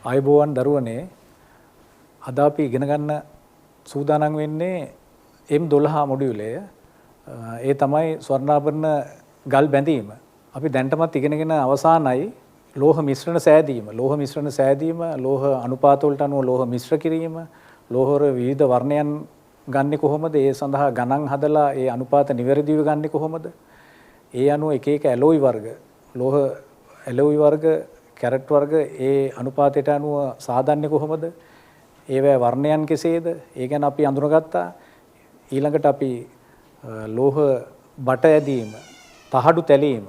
ආයුබෝවන් දරුවනේ අද අපි ඉගෙන ගන්න සූදානම් වෙන්නේ M12 මොඩියුලය. ඒ තමයි ස්වර්ණාභරණ ගල් බැඳීම. අපි දැන්ටමත් ඉගෙනගෙන අවසానයි ලෝහ මිශ්‍රණ සෑදීම. ලෝහ මිශ්‍රණ සෑදීම, ලෝහ අනුපාත වලට අනුව ලෝහ මිශ්‍ර කිරීම, ලෝහවල විවිධ වර්ණයන් ගන්නෙ කොහොමද? ඒ සඳහා ගණන් හදලා ඒ අනුපාත නිවැරදිව ගන්නෙ කොහොමද? ඒ අනුව එක එක ඇලොයි වර්ග, ලෝහ ඇලොයි වර්ග, කැරට් වර්ග ඒ අනුපාතයට අනුව සාදන්නේ කොහොමද? ඒවැ වර්ණයන් කෙසේද? ඒ ගැන අපි අඳුනගත්තා. ඊළඟට අපි ලෝහ බට ඇදීම, තහඩු තැලීම,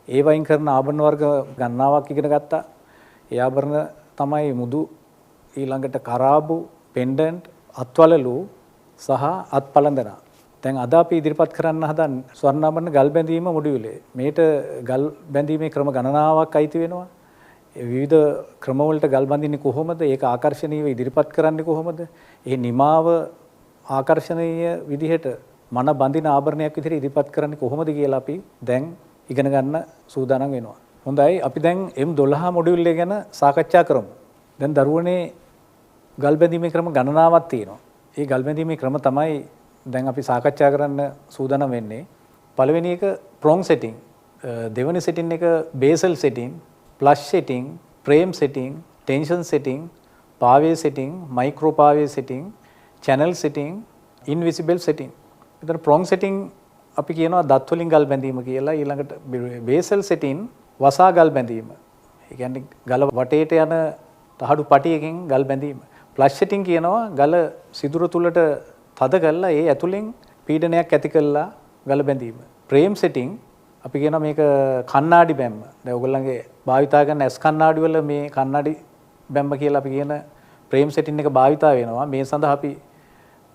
ඒ වයින් කරන ආභරණ වර්ග ගණනාවක් ඉගෙන ගත්තා. ඒ ආභරණ තමයි මුදු, ඊළඟට කරාබු, පෙන්ඩන්ට්, අත්වලලු සහ අත්පලඳනා. දැන් අද අපි ඉදිරිපත් කරන්න හදන ස්වර්ණාභරණ ගල් බැඳීම මොඩියුලේ. මේට ගල් බැඳීමේ ක්‍රම ගණනාවක් අයිති වෙනවා. විවිධ ක්‍රමවලට ගල් බඳින්නේ කොහොමද? ඒක ආකර්ශනීයව ඉදිරිපත් කරන්නේ කොහොමද? ඒ නිමාව ආකර්ශනීය විදිහට මන බඳින ආභරණයක් විදිහට ඉදිරිපත් කරන්නේ කොහොමද කියලා අපි දැන් ඉගෙන ගන්න සූදානම් වෙනවා. හොඳයි, අපි දැන් M12 මොඩියුල් එක ගැන සාකච්ඡා කරමු. දැන් දරුවනේ ගල් බැඳීමේ ක්‍රම ගණනාවක් තියෙනවා. ඒ ගල් බැඳීමේ ක්‍රම තමයි දැන් අපි සාකච්ඡා කරන්න සූදානම් වෙන්නේ. පළවෙනි එක ප්‍රොං සෙටිං, දෙවෙනි සෙටින් එක bezel setting, plus setting, frame setting, tension setting, pave setting, micro pave setting, channel setting, invisible setting. එතන prong setting අපි කියනවා දත් වලින් ගල් බැඳීම කියලා. ඊළඟට basal setting වසා ගල් බැඳීම. ඒ කියන්නේ ගල වටේට යන තහඩු පටියකින් ගල් බැඳීම. flush setting කියනවා ගල සිදුර තුලට තද කරලා ඒ ඇතුලෙන් පීඩනයක් ඇති කරලා ගල බැඳීම. frame setting අපි කියනවා මේක කණ්ණාඩි බැම්ම. දැන් ඔයගොල්ලන්ගේ භාවිතා කරන ඇස් කණ්ණාඩි වල මේ කණ්ණාඩි බැම්ම කියලා අපි කියන frame setting එක භාවිතා වෙනවා. මේ සඳහා අපි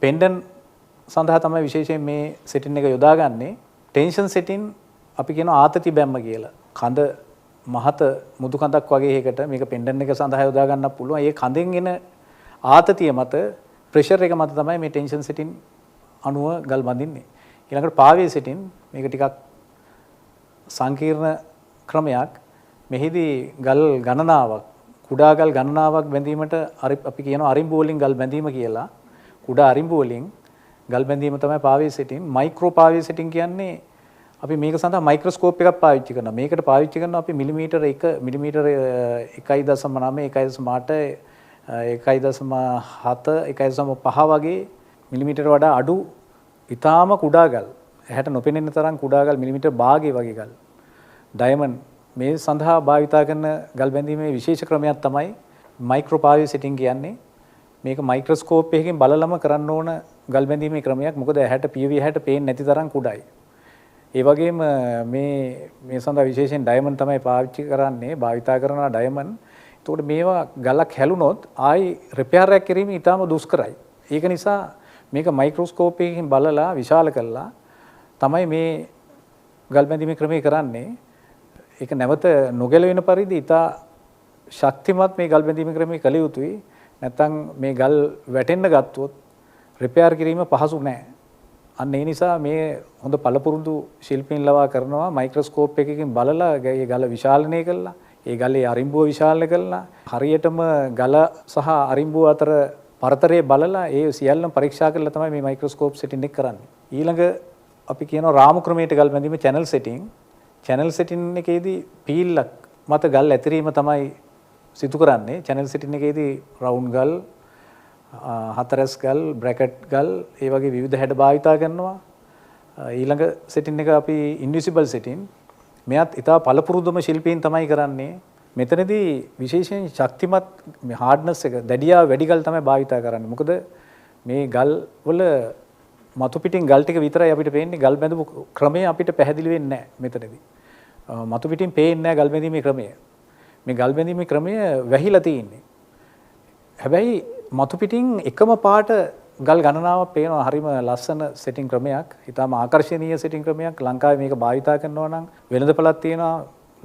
පෙන්ඩන් සඳහා තමයි විශේෂයෙන් මේ සෙටින් එක යොදාගන්නේ. ටෙන්ෂන් සෙටින් අපි කියනවා ආතති බැම්ම කියලා. කඳ මහත මුදු කඳක් වගේ එකකට මේක පෙන්ඩන් එක සඳහා යොදා ගන්න පුළුවන්. ඒ කඳෙන් එන ආතතිය මත, ප්‍රෙෂර් එක මත තමයි මේ ටෙන්ෂන් සෙටින් අණුව ගල් බඳින්නේ. ඊළඟට පාවේ සෙටින් මේක ටිකක් සංකීර්ණ ක්‍රමයක්. මෙහිදී ගල් ගණනාවක්, කුඩා ගල් ගණනාවක් බැඳීමට අපි කියනවා අරිම්බු වලින් ගල් බැඳීම කියලා. කුඩා අරිම්බු වලින් ගල් බැඳීම තමයි පාවේ සෙටින්. මයික්‍රෝ පාවේ සෙටින් කියන්නේ අපි මේක සඳහා මයික්‍රොස්කෝප් එකක් පාවිච්චි කරනවා. මේකට පාවිච්චි කරනවා අපි මිලිමීටර 1 මිලිමීටර 1.9 1.8 1.7 1.5 වගේ මිලිමීටර වඩා අඩු ඊටාම කුඩා ගල්, ඇහැට නොපෙනෙන තරම් කුඩා ගල් මිලිමීටර භාගය වගේ ගල්, ඩයමන්ඩ් මේ සඳහා භාවිතා කරන ගල් බැඳීමේ විශේෂ ක්‍රමයක් තමයි මයික්‍රෝ පාවේ සෙටින් කියන්නේ. මේක මයික්‍රොස්කෝප් එකකින් බලලම කරන්න ඕන ගල් බැඳීමේ ක්‍රමයක්. මොකද ඇහැට පියවි ඇහැට පේන්නේ නැති තරම් කුඩායි. ඒ වගේම මේ සඳහා විශේෂයෙන් ඩයමන්ඩ් තමයි පාවිච්චි කරන්නේ, භාවිතා කරනවා ඩයමන්ඩ්. ඒතකොට මේවා ගලක් හැලුනොත් ආයි රිපෙයාර් එකක් කිරීම ඉතාම දුෂ්කරයි. ඒක නිසා මේක මයික්‍රොස්කෝප් එකකින් බලලා විශාල කළා තමයි මේ ගල් බැඳීමේ ක්‍රමය කරන්නේ. ඒක නැවත නොගැලවෙන පරිදි ඉතා ශක්තිමත් මේ ගල් බැඳීමේ ක්‍රමය කළ යුතුයි. නැත්තම් මේ ගල් වැටෙන්න ගත්තොත් රිපෙයාර් කිරීම පහසු නෑ. අන්න ඒ නිසා මේ හොඳ පළපුරුදු ශිල්පීන් ලවා කරනවා මයික්‍රොස්කෝප් එකකින් බලලා ඒ ගල විශාලනය කළා. ඒ ගලේ අරිම්බුව විශාලනය කළා. හරියටම ගල සහ අරිම්බුව අතර පරතරය බලලා ඒ සියල්ලම පරීක්ෂා කරලා තමයි මේ මයික්‍රොස්කෝප් සෙටින් එක කරන්නේ. ඊළඟ අපි කියනවා රාමු ක්‍රමයට ගල් බැඳීම channel setting. channel setting එකේදී පීල්ලක් මත ගල් ඇතිරීම තමයි සිදු කරන්නේ. channel setting එකේදී round ගල්, හතරස් ගල්, bracket ගල්, ඒ වගේ විවිධ හැඩ භාවිතා කරනවා. ඊළඟ setting එක අපි invisible setting. මෙයත් ඉතා පළපුරුදුම ශිල්පීන් තමයි කරන්නේ. මෙතනදී විශේෂයෙන් ශක්තිමත් මේ hardness එක, දැඩියා වැඩි ගල් තමයි භාවිතා කරන්නේ. මොකද මේ ගල් වල මතු පිටින් ගල් ටික විතරයි අපිට පේන්නේ. ගල් බැඳපු ක්‍රමය අපිට පැහැදිලි වෙන්නේ නැහැ මෙතනදී. මතු පිටින් පේන්නේ නැහැ ගල් බැඳීමේ ක්‍රමය. මේ ගල් බැඳීමේ ක්‍රමය වැහිලා තියෙන්නේ. හැබැයි මතු පිටින් එකම පාට ගල් ගණනාවක් පේනවා. හරිම ලස්සන සෙටින් ක්‍රමයක්. ඊටාම ආකර්ශනීය සෙටින් ක්‍රමයක්. ලංකාවේ මේක භාවිතා කරනවා නම් වෙළඳපළක් තියෙනවා.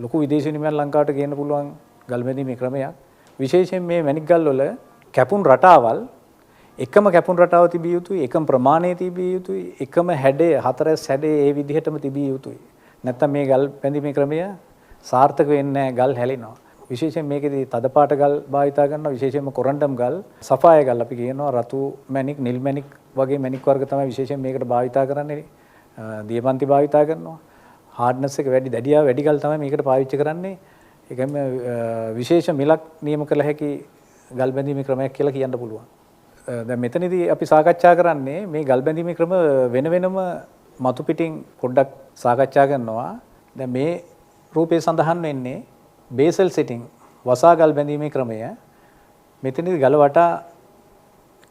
ලොකු විදේශී නිමයන් ලංකාවට ගේන්න පුළුවන් ගල් බැඳීමේ ක්‍රමයක්. විශේෂයෙන් මේ මැණික් ගල් වල කැපුම් රටාවල් එකම කැපුම් රටාව තිබිය යුතුයි. එකම ප්‍රමාණයේ තිබිය යුතුයි. එකම හැඩය, හතරස් හැඩය ඒ විදිහටම තිබිය යුතුයි. නැත්නම් මේ ගල් බැඳීමේ ක්‍රමය සාර්ථක වෙන්නේ නැහැ. ගල් හැලෙනවා. විශේෂයෙන් මේකෙදී තද පාට ගල් භාවිතා කරනවා විශේෂයෙන්ම කොරන්ඩම් ගල් සෆාය ගල් අපි කියනවා රතු මැණික් නිල් මැණික් වගේ මැණික් වර්ග තමයි විශේෂයෙන් මේකට භාවිතා කරන්නේ දියපන්ති භාවිතා කරනවා හાર્ඩ්නස් එක වැඩි දැඩියාව වැඩි ගල් තමයි මේකට පාවිච්චි කරන්නේ ඒකම විශේෂ මිලක් නියම කළ හැකි ගල් බැඳීමේ ක්‍රමයක් කියලා කියන්න පුළුවන් දැන් මෙතනදී අපි සාකච්ඡා කරන්නේ මේ ගල් බැඳීමේ ක්‍රම වෙන වෙනම මතු පිටින් පොඩ්ඩක් සාකච්ඡා කරනවා දැන් මේ රූපේ සඳහන් වෙන්නේ බේසල් සෙටින් වසා ගල් බැඳීමේ ක්‍රමය මෙතනදී ගල වටා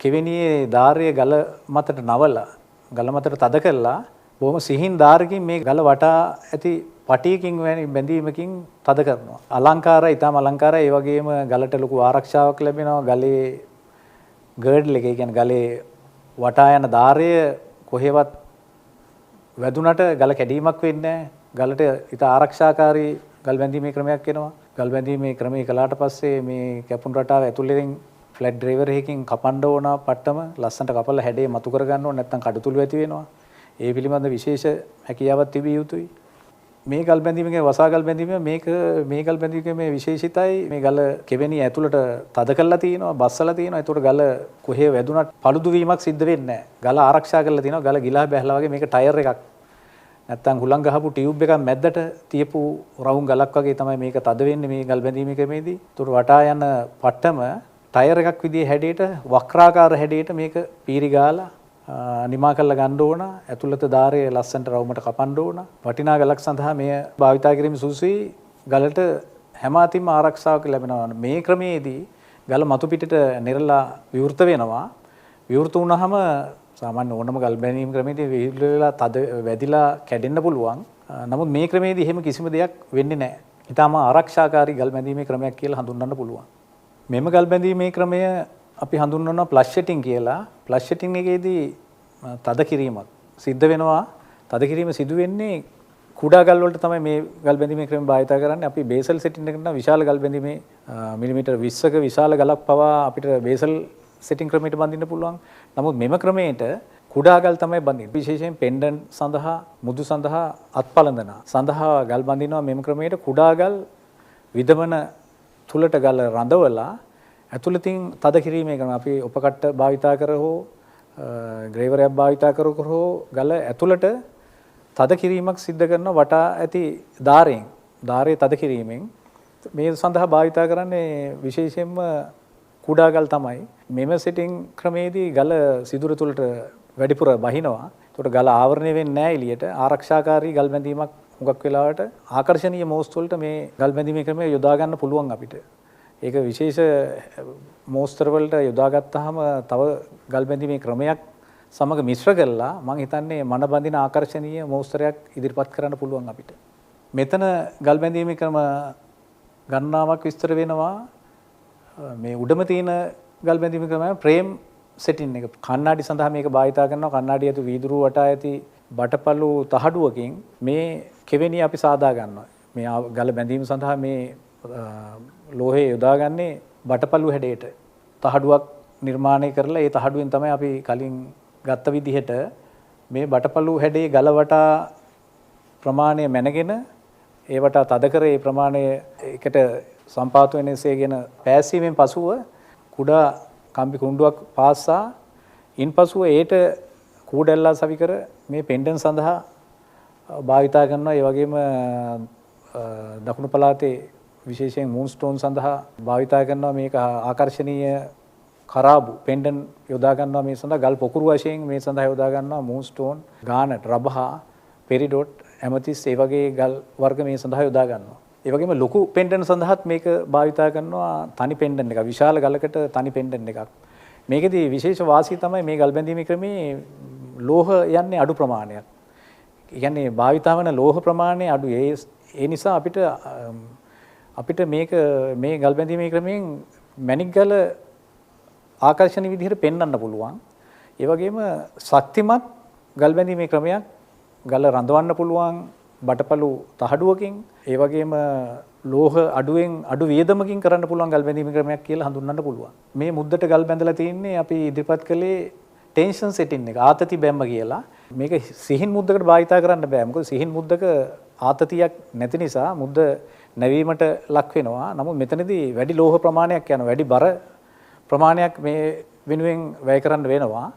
කෙවෙනියේ ධාර්ය ගල මතට නවලා ගල මතට තද කරලා බොහොම සිහින් ධාරකින් මේ ගල වටා ඇති පටියකින් බැඳීමකින් තද කරනවා අලංකාරයි ඊටම අලංකාරයි ඒ වගේම ගලට ලොකු ආරක්ෂාවක් ලැබෙනවා ගලේ ගර්ඩල් එක කියන්නේ ගලේ වටා යන ධාර්ය කොහෙවත් වැදුනට ගල කැඩීමක් වෙන්නේ නැහැ ගලට ඊට ආරක්ෂාකාරී ගල් බැඳීමේ ක්‍රමයක් වෙනවා ගල් බැඳීමේ ක්‍රමය කළාට පස්සේ මේ කැපුම් රටාව ඇතුළෙන් ෆ්ලැට් ඩ්‍රයිවර් එකකින් කපන්න ඕන පට්ටම ලස්සනට කපලා හැඩේ මතු කර ගන්න ඕන නැත්නම් කඩතුළු ඇති වෙනවා ඒ පිළිබඳ විශේෂ හැකියාවක් තිබිය යුතුයි මේ ගල් බැඳීමේ වසා ගල් බැඳීම මේ ගල් බැඳීමේ විශේෂිතයි මේ ගල කෙවෙනි ඇතුළට තද කරලා තියෙනවා බස්සලා තියෙනවා ඒතකොට ගල කොහේ වැදුනත් paludu වීමක් සිද්ධ වෙන්නේ නැහැ ගල ආරක්ෂා කරලා තියෙනවා ගල ගිලා බැහැලා වගේ මේක ටයර් එකක් නැත්තම් හුලං ගහපු ටියුබ් එකක් මැද්දට තියපු රවුම් ගලක් වගේ තමයි මේක තද වෙන්නේ මේ ගල් බැඳීමේ ක්‍රමේදී. ඒතකොට වටා යන පට්ටම ටයර් එකක් විදිහේ හැඩයට වක්‍රාකාර හැඩයට මේක පීරි ගාලා නිමා කරලා ගන්න ඕන. ඇතුළත ධාරය ලස්සනට රවුමට කපන්න ඕන. වටිනා ගලක් සඳහා මෙය භාවිතා කිරීම සුදුසුයි. ගලට හැම අතින්ම ආරක්ෂාවක් ලැබෙනවා. මේ ක්‍රමයේදී ගල මතු පිටට නිරලා විවෘත වෙනවා. විවෘත වුණාම සාමාන්‍ය ඕනම ගල් බැඳීම් ක්‍රමයේදී විහිළුලා තද වැදිලා කැඩෙන්න පුළුවන්. නමුත් මේ ක්‍රමයේදී එහෙම කිසිම දෙයක් වෙන්නේ නැහැ. ඊටම ආරක්ෂාකාරී ගල් බැඳීමේ ක්‍රමයක් කියලා හඳුන්වන්න පුළුවන්. මෙම ගල් බැඳීමේ ක්‍රමය අපි හඳුන්වනවා ප්ලස් ෂෙටින් කියලා. ප්ලස් ෂෙටින් එකේදී තද කිරීමක් සිද්ධ වෙනවා. තද කිරීම සිදු වෙන්නේ කුඩා ගල් වලට තමයි මේ ගල් බැඳීමේ ක්‍රම භාවිත කරන්නේ. අපි බේසල් සෙටින් එකට නම් විශාල ගල් බැඳීමේ මිලිමීටර් 20ක විශාල ගලක් පවා අපිට බේසල් සෙටින් ක්‍රමයට බඳින්න පුළුවන්. නමුත් මෙම ක්‍රමයට කුඩා ගල් තමයි බඳින්නේ. විශේෂයෙන් පෙන්ඩන්ට් සඳහා මුදු සඳහා අත්පලඳන සඳහා ගල් බඳිනවා මෙම ක්‍රමයට කුඩා ගල් විදමන තුලට ගල රඳවලා ඇතුළතින් තද කිරීමේ කරන අපි උපකට්ට භාවිතා කර හෝ ග්‍රේවරයක් භාවිතා කර හෝ ගල ඇතුළට තද කිරීමක් සිද්ධ කරන වටා ඇති ධාරයේ තද කිරීමෙන් මේ සඳහා භාවිතා කරන්නේ විශේෂයෙන්ම කුඩා ගල් තමයි. මෙම සෙටින් ක්‍රමේදී ගල සිදුර තුලට වැඩිපුර බහිනවා. ඒකට ගල ආවරණය වෙන්නේ නැහැ එළියට. ආරක්ෂාකාරී ගල් බැඳීමක් හුඟක් වෙලාවට ආකර්ශනීය මෝස්ත වලට මේ ගල් බැඳීමේ ක්‍රමය යොදා ගන්න පුළුවන් අපිට. ඒක විශේෂ මෝස්තර වලට යොදා ගත්තාම තව ගල් බැඳීමේ ක්‍රමයක් සමග මිශ්‍ර කරලා මම හිතන්නේ මන බඳින ආකර්ශනීය මෝස්තරයක් ඉදිරිපත් කරන්න පුළුවන් අපිට. මෙතන ගල් බැඳීමේ ක්‍රම ගණනාවක් විස්තර වෙනවා. මේ උඩම තියෙන ගල් බැඳීමේ ක්‍රමය ෆ්‍රේම් සෙටින් එක. කණ්ණාඩි සඳහා මේක භාවිතා කරනවා. කණ්ණාඩි ඇතු වීදුරු වටා ඇති බටපළු තහඩුවකින් මේ කෙවෙනි අපි සාදා ගන්නවා. මේ ගල බැඳීම සඳහා මේ ලෝහය යොදාගන්නේ බටපළු හැඩයට. තහඩුවක් නිර්මාණය කරලා ඒ තහඩුවෙන් තමයි අපි කලින් ගත්ත විදිහට මේ බටපළු හැඩේ ගල වටා ප්‍රමාණය මැනගෙන ඒ වටා තද කර ඒ ප්‍රමාණය එකට සම්පාත වෙනසේගෙන පෑසීමෙන් පසුව කුඩා කම්බි කුණ්ඩුවක් පාස්සා ඉන්පසුව ඒට කූඩැල්ලා සවි කර මේ පෙන්ඩන් සඳහා භාවිතා කරනවා. ඒ වගේම දකුණු පළාතේ විශේෂයෙන් මූන් ස්ටෝන් සඳහා භාවිතා කරනවා. මේක ආකර්ශනීය කරාබු පෙන්ඩන් යොදා ගන්නවා මේ සඳහා. ගල් පොකුරු වශයෙන් මේ සඳහා යොදා ගන්නවා මූන් ස්ටෝන්, ගානට්, රබහා, පෙරිඩොට්, ඇමතිස් ඒ වගේ ගල් වර්ග මේ සඳහා යොදා ගන්නවා. ඒ වගේම ලොකු පෙන්ඩන් සඳහාත් මේක භාවිතා කරනවා. තනි පෙන්ඩන් එකක්, විශාල ගලකට තනි පෙන්ඩන් එකක්. මේකෙදී විශේෂ වාසිය තමයි මේ ගල් බැඳීමේ ක්‍රමේ ලෝහ යන්නේ අඩු ප්‍රමාණයක්. ඒ කියන්නේ භාවිතා වන ලෝහ ප්‍රමාණය අඩු. ඒ නිසා අපිට මේක මේ ගල් බැඳීමේ ක්‍රමයෙන් මැණික් ගල ආකර්ෂණීය විදිහට පෙන්වන්න පුළුවන්. ඒ වගේම ශක්තිමත් ගල් බැඳීමේ ක්‍රමයක් ගල රඳවන්න පුළුවන් බටපළු තහඩුවකින්. ඒ වගේම ලෝහ අඩු වියදමකින් කරන්න පුළුවන් ගල් බැඳීමේ ක්‍රමයක් කියලා හඳුන්වන්න පුළුවන්. මේ මුද්දට ගල් බැඳලා තියෙන්නේ අපි ඉදිරිපත් කළේ ටෙන්ෂන් සෙටින් එක ආතති බැම්ම කියලා. මේක සිහින් මුද්දකට භාවිතා කරන්න බෑ. මොකද සිහින් මුද්දක ආතතියක් නැති නිසා මුද්ද නැවීමට ලක් වෙනවා. නමුත් මෙතනදී වැඩි ලෝහ ප්‍රමාණයක් යනවා. වැඩි බර ප්‍රමාණයක් මේ වෙනුවෙන් වැය කරන්න වෙනවා.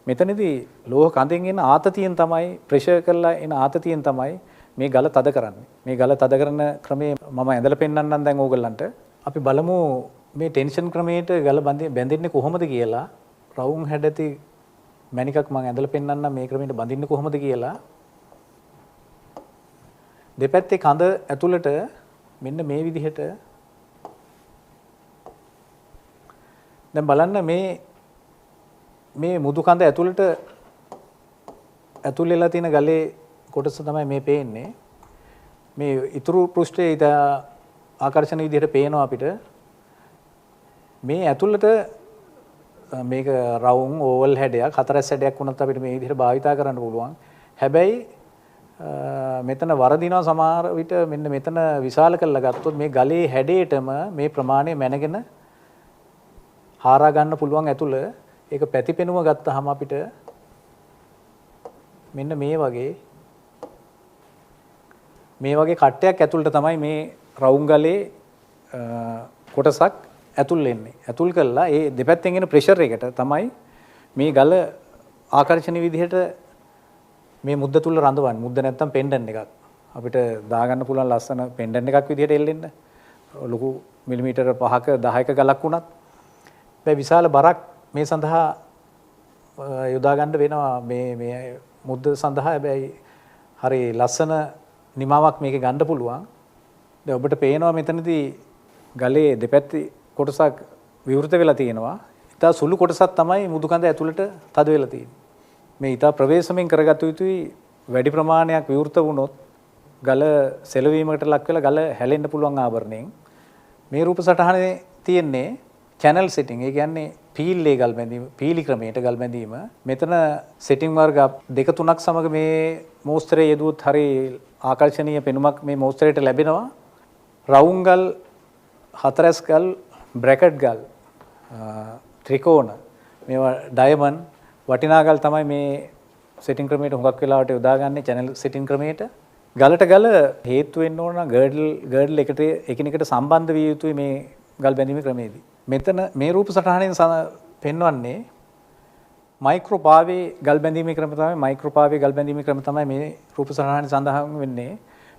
මෙතනදී ලෝහ කඳෙන් එන ආතතියෙන් තමයි ප්‍රෙෂර් කරලා එන ආතතියෙන් තමයි මේ ගල තද කරන්නේ. මේ ගල තද කරන ක්‍රමය මම ඇඳලා පෙන්නන්නම් දැන් ඕගොල්ලන්ට. අපි බලමු මේ ටෙන්ෂන් ක්‍රමයට ගල බැඳෙන්නේ කොහොමද කියලා. රවුම් හැඩති මැණිකක් මම ඇඳලා පෙන්නන්නම් මේ ක්‍රමයට බඳින්නේ කොහොමද කියලා. දෙපැත්තේ කඳ ඇතුළට මෙන්න මේ විදිහට දැන් බලන්න මේ මුදු කඳ ඇතුළට ඇතුල් වෙලා තියෙන ගලේ කොටස තමයි මේ පේන්නේ. මේ ඉතුරු පෘෂ්ඨයේ ඉත ආකර්ෂණ විදිහට පේනවා අපිට. මේ ඇතුළට මේක රවුම් ඕවල් හැඩයක් හතරැස් හැඩයක් වුණත් අපිට මේ විදිහට භාවිතා කරන්න පුළුවන්. හැබැයි මෙතන වරදිනවා සමහර විට මෙන්න මෙතන විශාල කරලා ගත්තොත් මේ ගලේ හැඩයටම මේ ප්‍රමාණය මැනගෙන හාරා ගන්න පුළුවන් ඇතුළ. ඒක පැතිපෙනුම ගත්තාම අපිට මෙන්න මේ වගේ කට්ටයක් ඇතුළට තමයි මේ රවුම් ගලේ කොටසක් ඇතුල් වෙන්නේ. ඇතුල් කළා ඒ දෙපැත්තෙන් එන ප්‍රෙෂර් එකට තමයි මේ ගල ආකර්ෂණීය විදිහට මේ මුද්ද තුල රඳවන්නේ. මුද්ද නැත්තම් පෙන්ඩන්ට් එකක්. අපිට දාගන්න පුළුවන් ලස්සන පෙන්ඩන්ට් එකක් විදිහට එල්ලෙන්න. ලොකු මිලිමීටර 5ක 10ක ගලක් වුණත් මේ විශාල බරක් මේ සඳහා යොදා ගන්න වෙනවා මේ මුද්ද සඳහා. හැබැයි හරි ලස්සන නිමාවක් මේකේ ගන්න පුළුවන්. දැන් ඔබට පේනවා මෙතනදී ගලේ දෙපැත්තේ කොටසක් විවෘත වෙලා තියෙනවා. ඉතා සුළු කොටසක් තමයි මුදු කඳ ඇතුළට තද වෙලා තියෙන්නේ. මේ ඉතා ප්‍රවේශමෙන් කරගත යුතුයි. වැඩි ප්‍රමාණයක් විවෘත වුණොත් ගල සෙලවීමකට ලක් වෙලා ගල හැලෙන්න පුළුවන් ආවරණයෙන්. මේ රූප සටහනේ තියෙන්නේ channel setting. ඒ කියන්නේ පීල්ලේ ගල් බැඳීම, පීලි ක්‍රමයට ගල් බැඳීම. මෙතන setting වර්ග දෙක තුනක් සමග මේ මෝස්තරයේ යෙදුවොත් හරි ආකර්ෂණීය පෙනුමක් මේ මෝස්තරයට ලැබෙනවා. රවුම් ගල්, හතරැස් ගල්, බ්‍රැකට් ගල්, ත්‍රිකෝණ, මේවා ඩයමන්ඩ් වටිනා ගල් තමයි මේ setting ක්‍රමයට හුඟක් වෙලාවට යොදාගන්නේ channel setting ක්‍රමයට. ගලට ගල හේතු වෙන්න ඕන නම් ගර්ඩල් එකට එකිනෙකට සම්බන්ධ විය යුතුයි මේ ගල් බැඳීමේ ක්‍රමයේදී. මෙතන මේ රූප සටහනෙන් පෙන්වන්නේ මයික්‍රෝපාවේ ගල් බැඳීමේ ක්‍රම තමයි. මයික්‍රෝපාවේ ගල් බැඳීමේ ක්‍රම තමයි මේ රූප සටහනේ සඳහන් වෙන්නේ.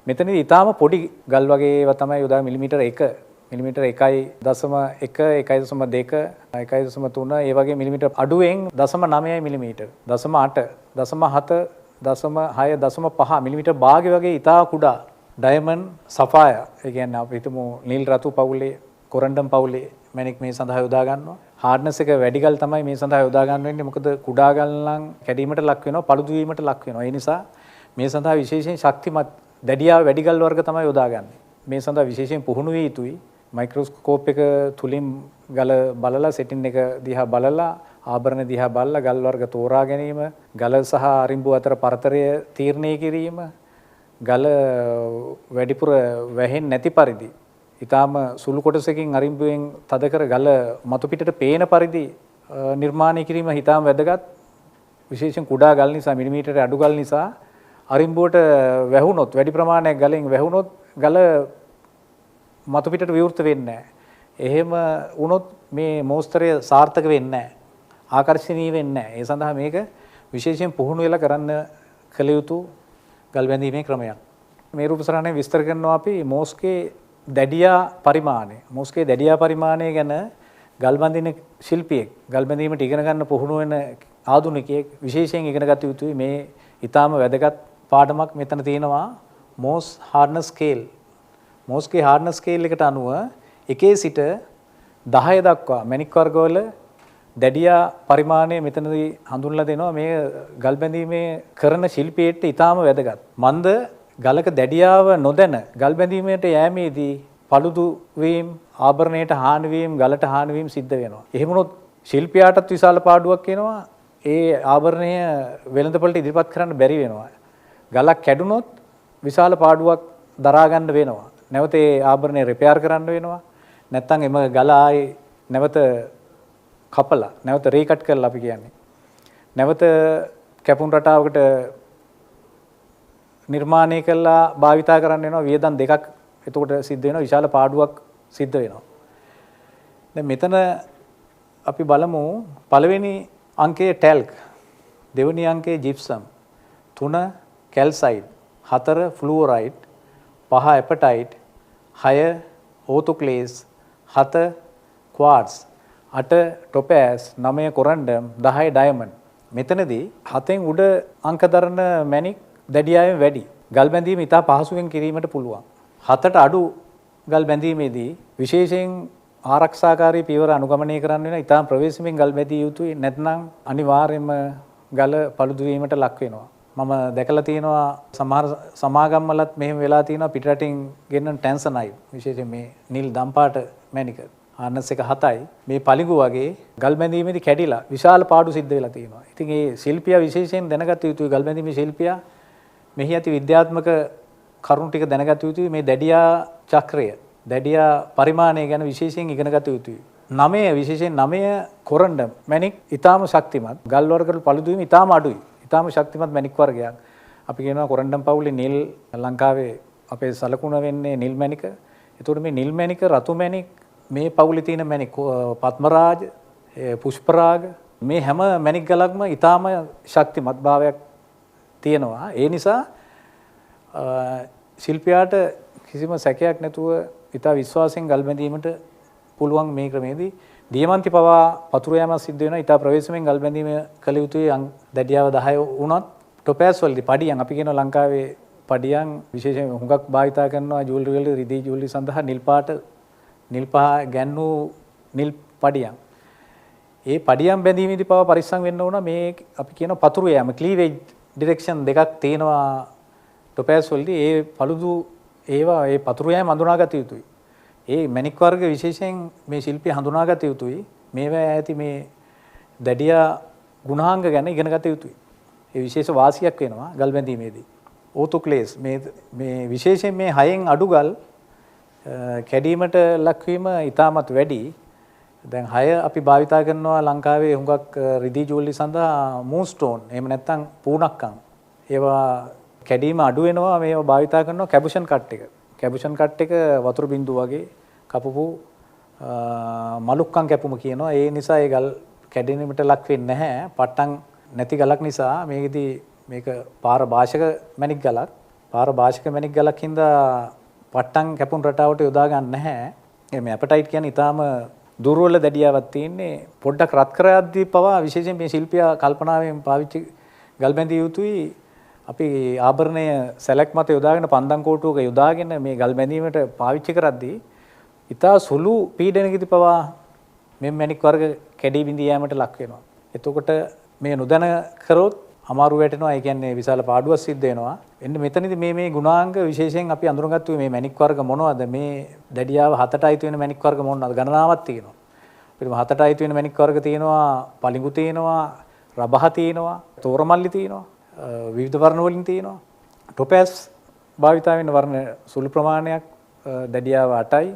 මෙතනදී ඊටාම පොඩි ගල් වගේ ඒවා තමයි යොදා මිලිමීටර 1 මිලිමීටර 1.1 1.2 1.3 ඒ වගේ මිලිමීටර අඩුවෙන් 0.9 මිලිමීටර 0.8 0.7 0.6 මිලිමීටර භාගය වගේ ඉතා කුඩා ඩයමන්ඩ් සෆායර් ඒ කියන්නේ අපි හිතමු නිල් රතු පවුලේ කොරන්ඩම් පවුලේ මැණික් මේ සඳහා යොදා ගන්නවා. හાર્ඩ්නස් එක වැඩි ගල් තමයි මේ සඳහා යොදා ගන්න වෙන්නේ. මොකද කුඩා ගල් නම් කැඩීමට ලක් වෙනවා, පළුදු වීමට ලක් වෙනවා. ඒ නිසා මේ සඳහා විශේෂයෙන් ශක්තිමත් දැඩියාව වැඩි ගල් වර්ග තමයි යොදාගන්නේ. මේ සඳහා විශේෂයෙන් පුහුණු විය යුතුයි. මයික්‍රොස්කෝප් එක තුලින් ගල බලලා සෙටින් එක දිහා බලලා ආභරණ දිහා බලලා ගල් වර්ග තෝරා ගැනීම, ගල සහ අරිඹු අතර පරතරය තීරණය කිරීම, ගල වැඩිපුර වැහෙන්නේ නැති පරිදි ඊටාම සුළු කොටසකින් අරිඹුවෙන් තද කර ගල මතු පිටට පේන පරිදි නිර්මාණය කිරීම ඊටාම වැදගත්. විශේෂයෙන් කුඩා ගල් නිසා, මිලිමීටර අඩු ගල් නිසා අරිඹුවට වැහුනොත්, වැඩි ප්‍රමාණයක් ගලෙන් වැහුනොත් ගල මතු පිටට විවෘත වෙන්නේ නැහැ. එහෙම වුණොත් මේ මෝස්තරය සාර්ථක වෙන්නේ නැහැ. ආකර්ෂණීය වෙන්නේ නැහැ. ඒ සඳහා මේක විශේෂයෙන් පුහුණු වෙලා කරන්න කළ යුතු ගල් බැඳීමේ ක්‍රමයක්. මේ රූප සටහනේ විස්තර කරනවා අපි මෝස්කේ දැඩියා පරිමාණය. මෝස්කේ දැඩියා පරිමාණය ගැන ගල් බඳින ශිල්පියෙක්, ගල් බැඳීමට ඉගෙන ගන්න පුහුණු වෙන ආධුනිකයෙක් විශේෂයෙන් ඉගෙන ගත යුතුයි. මේ ඊටාම වැදගත් පාඩමක් මෙතන තියෙනවා. මෝස් හાર્ඩ්නස් ස්කේල්. මෝස්කේ හાર્ඩ්නස් ස්කේල් එකට අනුව 1 සිට 10 දක්වා මැණික් වර්ගවල දැඩියා පරිමාණය මෙතනදී හඳුන්ලා දෙනවා. මේ ගල් බැඳීමේ කරන ශිල්පියෙට ඊටාම වැදගත්. මන්ද ගලක දැඩියාව නොදැන ගල් බැඳීමට යෑමේදී පළුදු වීම, ආභරණයට හානි වීම, ගලට හානි වීම සිද්ධ වෙනවා. එහෙම වුණොත් ශිල්පියාටත් විශාල පාඩුවක් එනවා. ඒ ආභරණය වෙළඳපොළට ඉදිරිපත් කරන්න බැරි වෙනවා. ගලක් කැඩුනොත් විශාල පාඩුවක් දරා ගන්න වෙනවා. නැවත ඒ ආභරණය රිපෙයාර් කරන්න වෙනවා. නැත්නම් එම ගල ආයේ නැවත කපලා, නැවත රීකට් කරලා අපි කියන්නේ. නැවත කැපුම් රටාවකට නිර්මාණය කළා භාවිතා කරන්න වෙනවා. වියදම් දෙකක් එතකොට සිද්ධ වෙනවා විශාල පාඩුවක් සිද්ධ වෙනවා. දැන් මෙතන අපි බලමු පළවෙනි අංකයේ ටැල්ක්, දෙවෙනි අංකයේ ජිප්සම්, 3 කැල්සයිඩ්, 4 ෆ්ලුෝරයිඩ්, 5 ඇපටයිට්, 6 ඕතොක්ලේස්, 7 ක්වාර්ට්ස්, 8 ටොපෑස්, 9 කොරන්ඩම්, 10 ඩයමන්ඩ්. මෙතනදී 7න් උඩ අංක දරන මැණික් දැඩියාවෙන් වැඩි. ගල් බැඳීම ඉතා පහසුවෙන් කිරීමට පුළුවන්. 7ට අඩු ගල් බැඳීමේදී විශේෂයෙන් ආරක්ෂාකාරී පියවර අනුගමනය කරන්න වෙන ඉතා ප්‍රවේශමෙන් ගල් බැඳිය යුතුයි. නැත්නම් අනිවාර්යයෙන්ම ගල පළුදු වීමට ලක් වෙනවා. මම දැකලා තියෙනවා සමහර සමාගම් වලත් මෙහෙම වෙලා තියෙනවා පිටරටින් ගෙන්නන ටැන්සනයිඩ් විශේෂයෙන් මේ නිල් දම්පාට මැණික ආනස් එක 7යි මේ පලිඟු වගේ ගල් බැඳීමේදී කැඩිලා විශාල පාඩු සිද්ධ වෙලා තියෙනවා. ඉතින් ඒ ශිල්පියා විශේෂයෙන් දැනගත යුතුයි ගල් බැඳීමේ ශිල්පියා මෙහි ඇති විද්‍යාත්මක කරුණු ටික දැනගත යුතුයි. මේ දැඩියා චක්‍රය, දැඩියා පරිමාණය ගැන විශේෂයෙන් ඉගෙන ගත යුතුයි. 9 විශේෂයෙන් 9 කොරන්ඩම් මැණික් ඊටාම ශක්තිමත්. ගල් වර්ගවල පළුදු වීම ඊටාම අඩුයි. ඊටාම ශක්තිමත් මැණික් වර්ගයක්. අපි කියනවා කොරන්ඩම් පවුලේ නිල් ලංකාවේ අපේ සලකුණ වෙන්නේ නිල් මැණික. ඒතකොට මේ නිල් මැණික, රතු මැණික්, මේ පවුලේ තියෙන මැණික් පත්මරාජ, පුෂ්පරාග මේ හැම මැණික් ගලක්ම ඊටාම ශක්තිමත් භාවයක් තියෙනවා. ඒ නිසා ශිල්පියාට කිසිම සැකයක් නැතුව ඊට විශ්වාසයෙන් ගල් බැඳීමට පුළුවන් මේ ක්‍රමේදී. දියමන්ති පවා පතුරු යෑමක් සිද්ධ වෙනවා. ඊට ප්‍රවේශමෙන් ගල් බැඳීම කළ යුතුයි. දැඩියාව 10 වුණත් ටොපෑස් වලදී පඩියන් අපි කියනවා ලංකාවේ පඩියන් විශේෂයෙන් හුඟක් භාවිතා කරනවා ජුවලරි වල රිදී ජුවලරි සඳහා නිල් පාට නිල් පහ ගැන්නු නිල් පඩියන්. ඒ පඩියන් බැඳීමේදී පවා පරිස්සම් වෙන්න ඕන. මේ අපි කියනවා පතුරු යෑම ක්ලීවේජ් ඩිරෙක්ෂන් දෙකක් තියෙනවා ටොපෑස් වලදී. ඒ පළුදු ඒවා ඒ පතුරු යෑම හඳුනාගත යුතුයි. ඒ මැණික් වර්ග විශේෂයෙන් මේ ශිල්පිය හඳුනාගත යුතුයි. මේවා ඇති මේ දැඩියා ගුණාංග ගැන ඉගෙන ගත යුතුයි. ඒ විශේෂ වාසියක් වෙනවා ගල් බැඳීමේදී. ඕතොක්ලේස් මේ විශේෂයෙන් මේ 6න් අඩු ගල් කැඩීමට ලක්වීම ඉතාමත් වැඩි. දැන් 6 අපි භාවිතා කරනවා ලංකාවේ හුඟක් රිදී ජුවලරි සඳහා මූන්ස්ටෝන් එහෙම නැත්නම් පූණක්කම්. ඒවා කැඩීම අඩු වෙනවා මේවා භාවිතා කරනවා කැබුෂන් කට් එක. කැබුෂන් කට් එක වතුර බින්දු වගේ කපපු මලුක්කම් කැපුම කියනවා. ඒ නිසා ඒ ගල් කැඩෙන්නට ලක් වෙන්නේ නැහැ. පට්ටම් නැති ගලක් නිසා මේකෙදි මේක පාරභාෂක මැණික් ගලක්. පාරභාෂක මැණික් ගලක් හින්දා පට්ටම් කැපුම් රටාවට යොදා ගන්න නැහැ. මේ ඇපටයිට් කියන්නේ ඊටාම දුර්වල දැඩියාවක් තියෙන්නේ. පොඩ්ඩක් රත් කර යද්දී පවා විශේෂයෙන් මේ ශිල්පියා කල්පනාවෙන් පාවිච්චි ගල් බැඳිය යුතුයි. අපි ආභරණය සැලක් මත යොදාගෙන පන්දම් කෝටුවක යොදාගෙන මේ ගල් බැඳීමට පාවිච්චි කරද්දී ඊටා සුළු පීඩනයකදී පවා මේ මැණික් වර්ග කැඩී බිඳී යාමට ලක් වෙනවා. එතකොට මේ නොදැන කරොත් අමාරු වැටෙනවා. ඒ කියන්නේ විශාල පාඩුවක් සිද්ධ වෙනවා. එන්න මෙතනදී මේ ගුණාංග විශේෂයෙන් අපි අඳුරගත්තු මේ මැණික් වර්ග මොනවද? මේ දැඩියාව 7ට අයිති වෙන මැණික් වර්ග මොනවද? ගණනාවක් තියෙනවා. අපිට 7ට අයිති වෙන මැණික් වර්ග තියෙනවා, පලිඟු තියෙනවා, රබහ තියෙනවා, තෝරමල්ලි තියෙනවා, විවිධ වර්ණ වලින් තියෙනවා. ටොපෑස් භාවිතා වෙන වර්ණ සුළු ප්‍රමාණයක් දැඩියාව 8යි.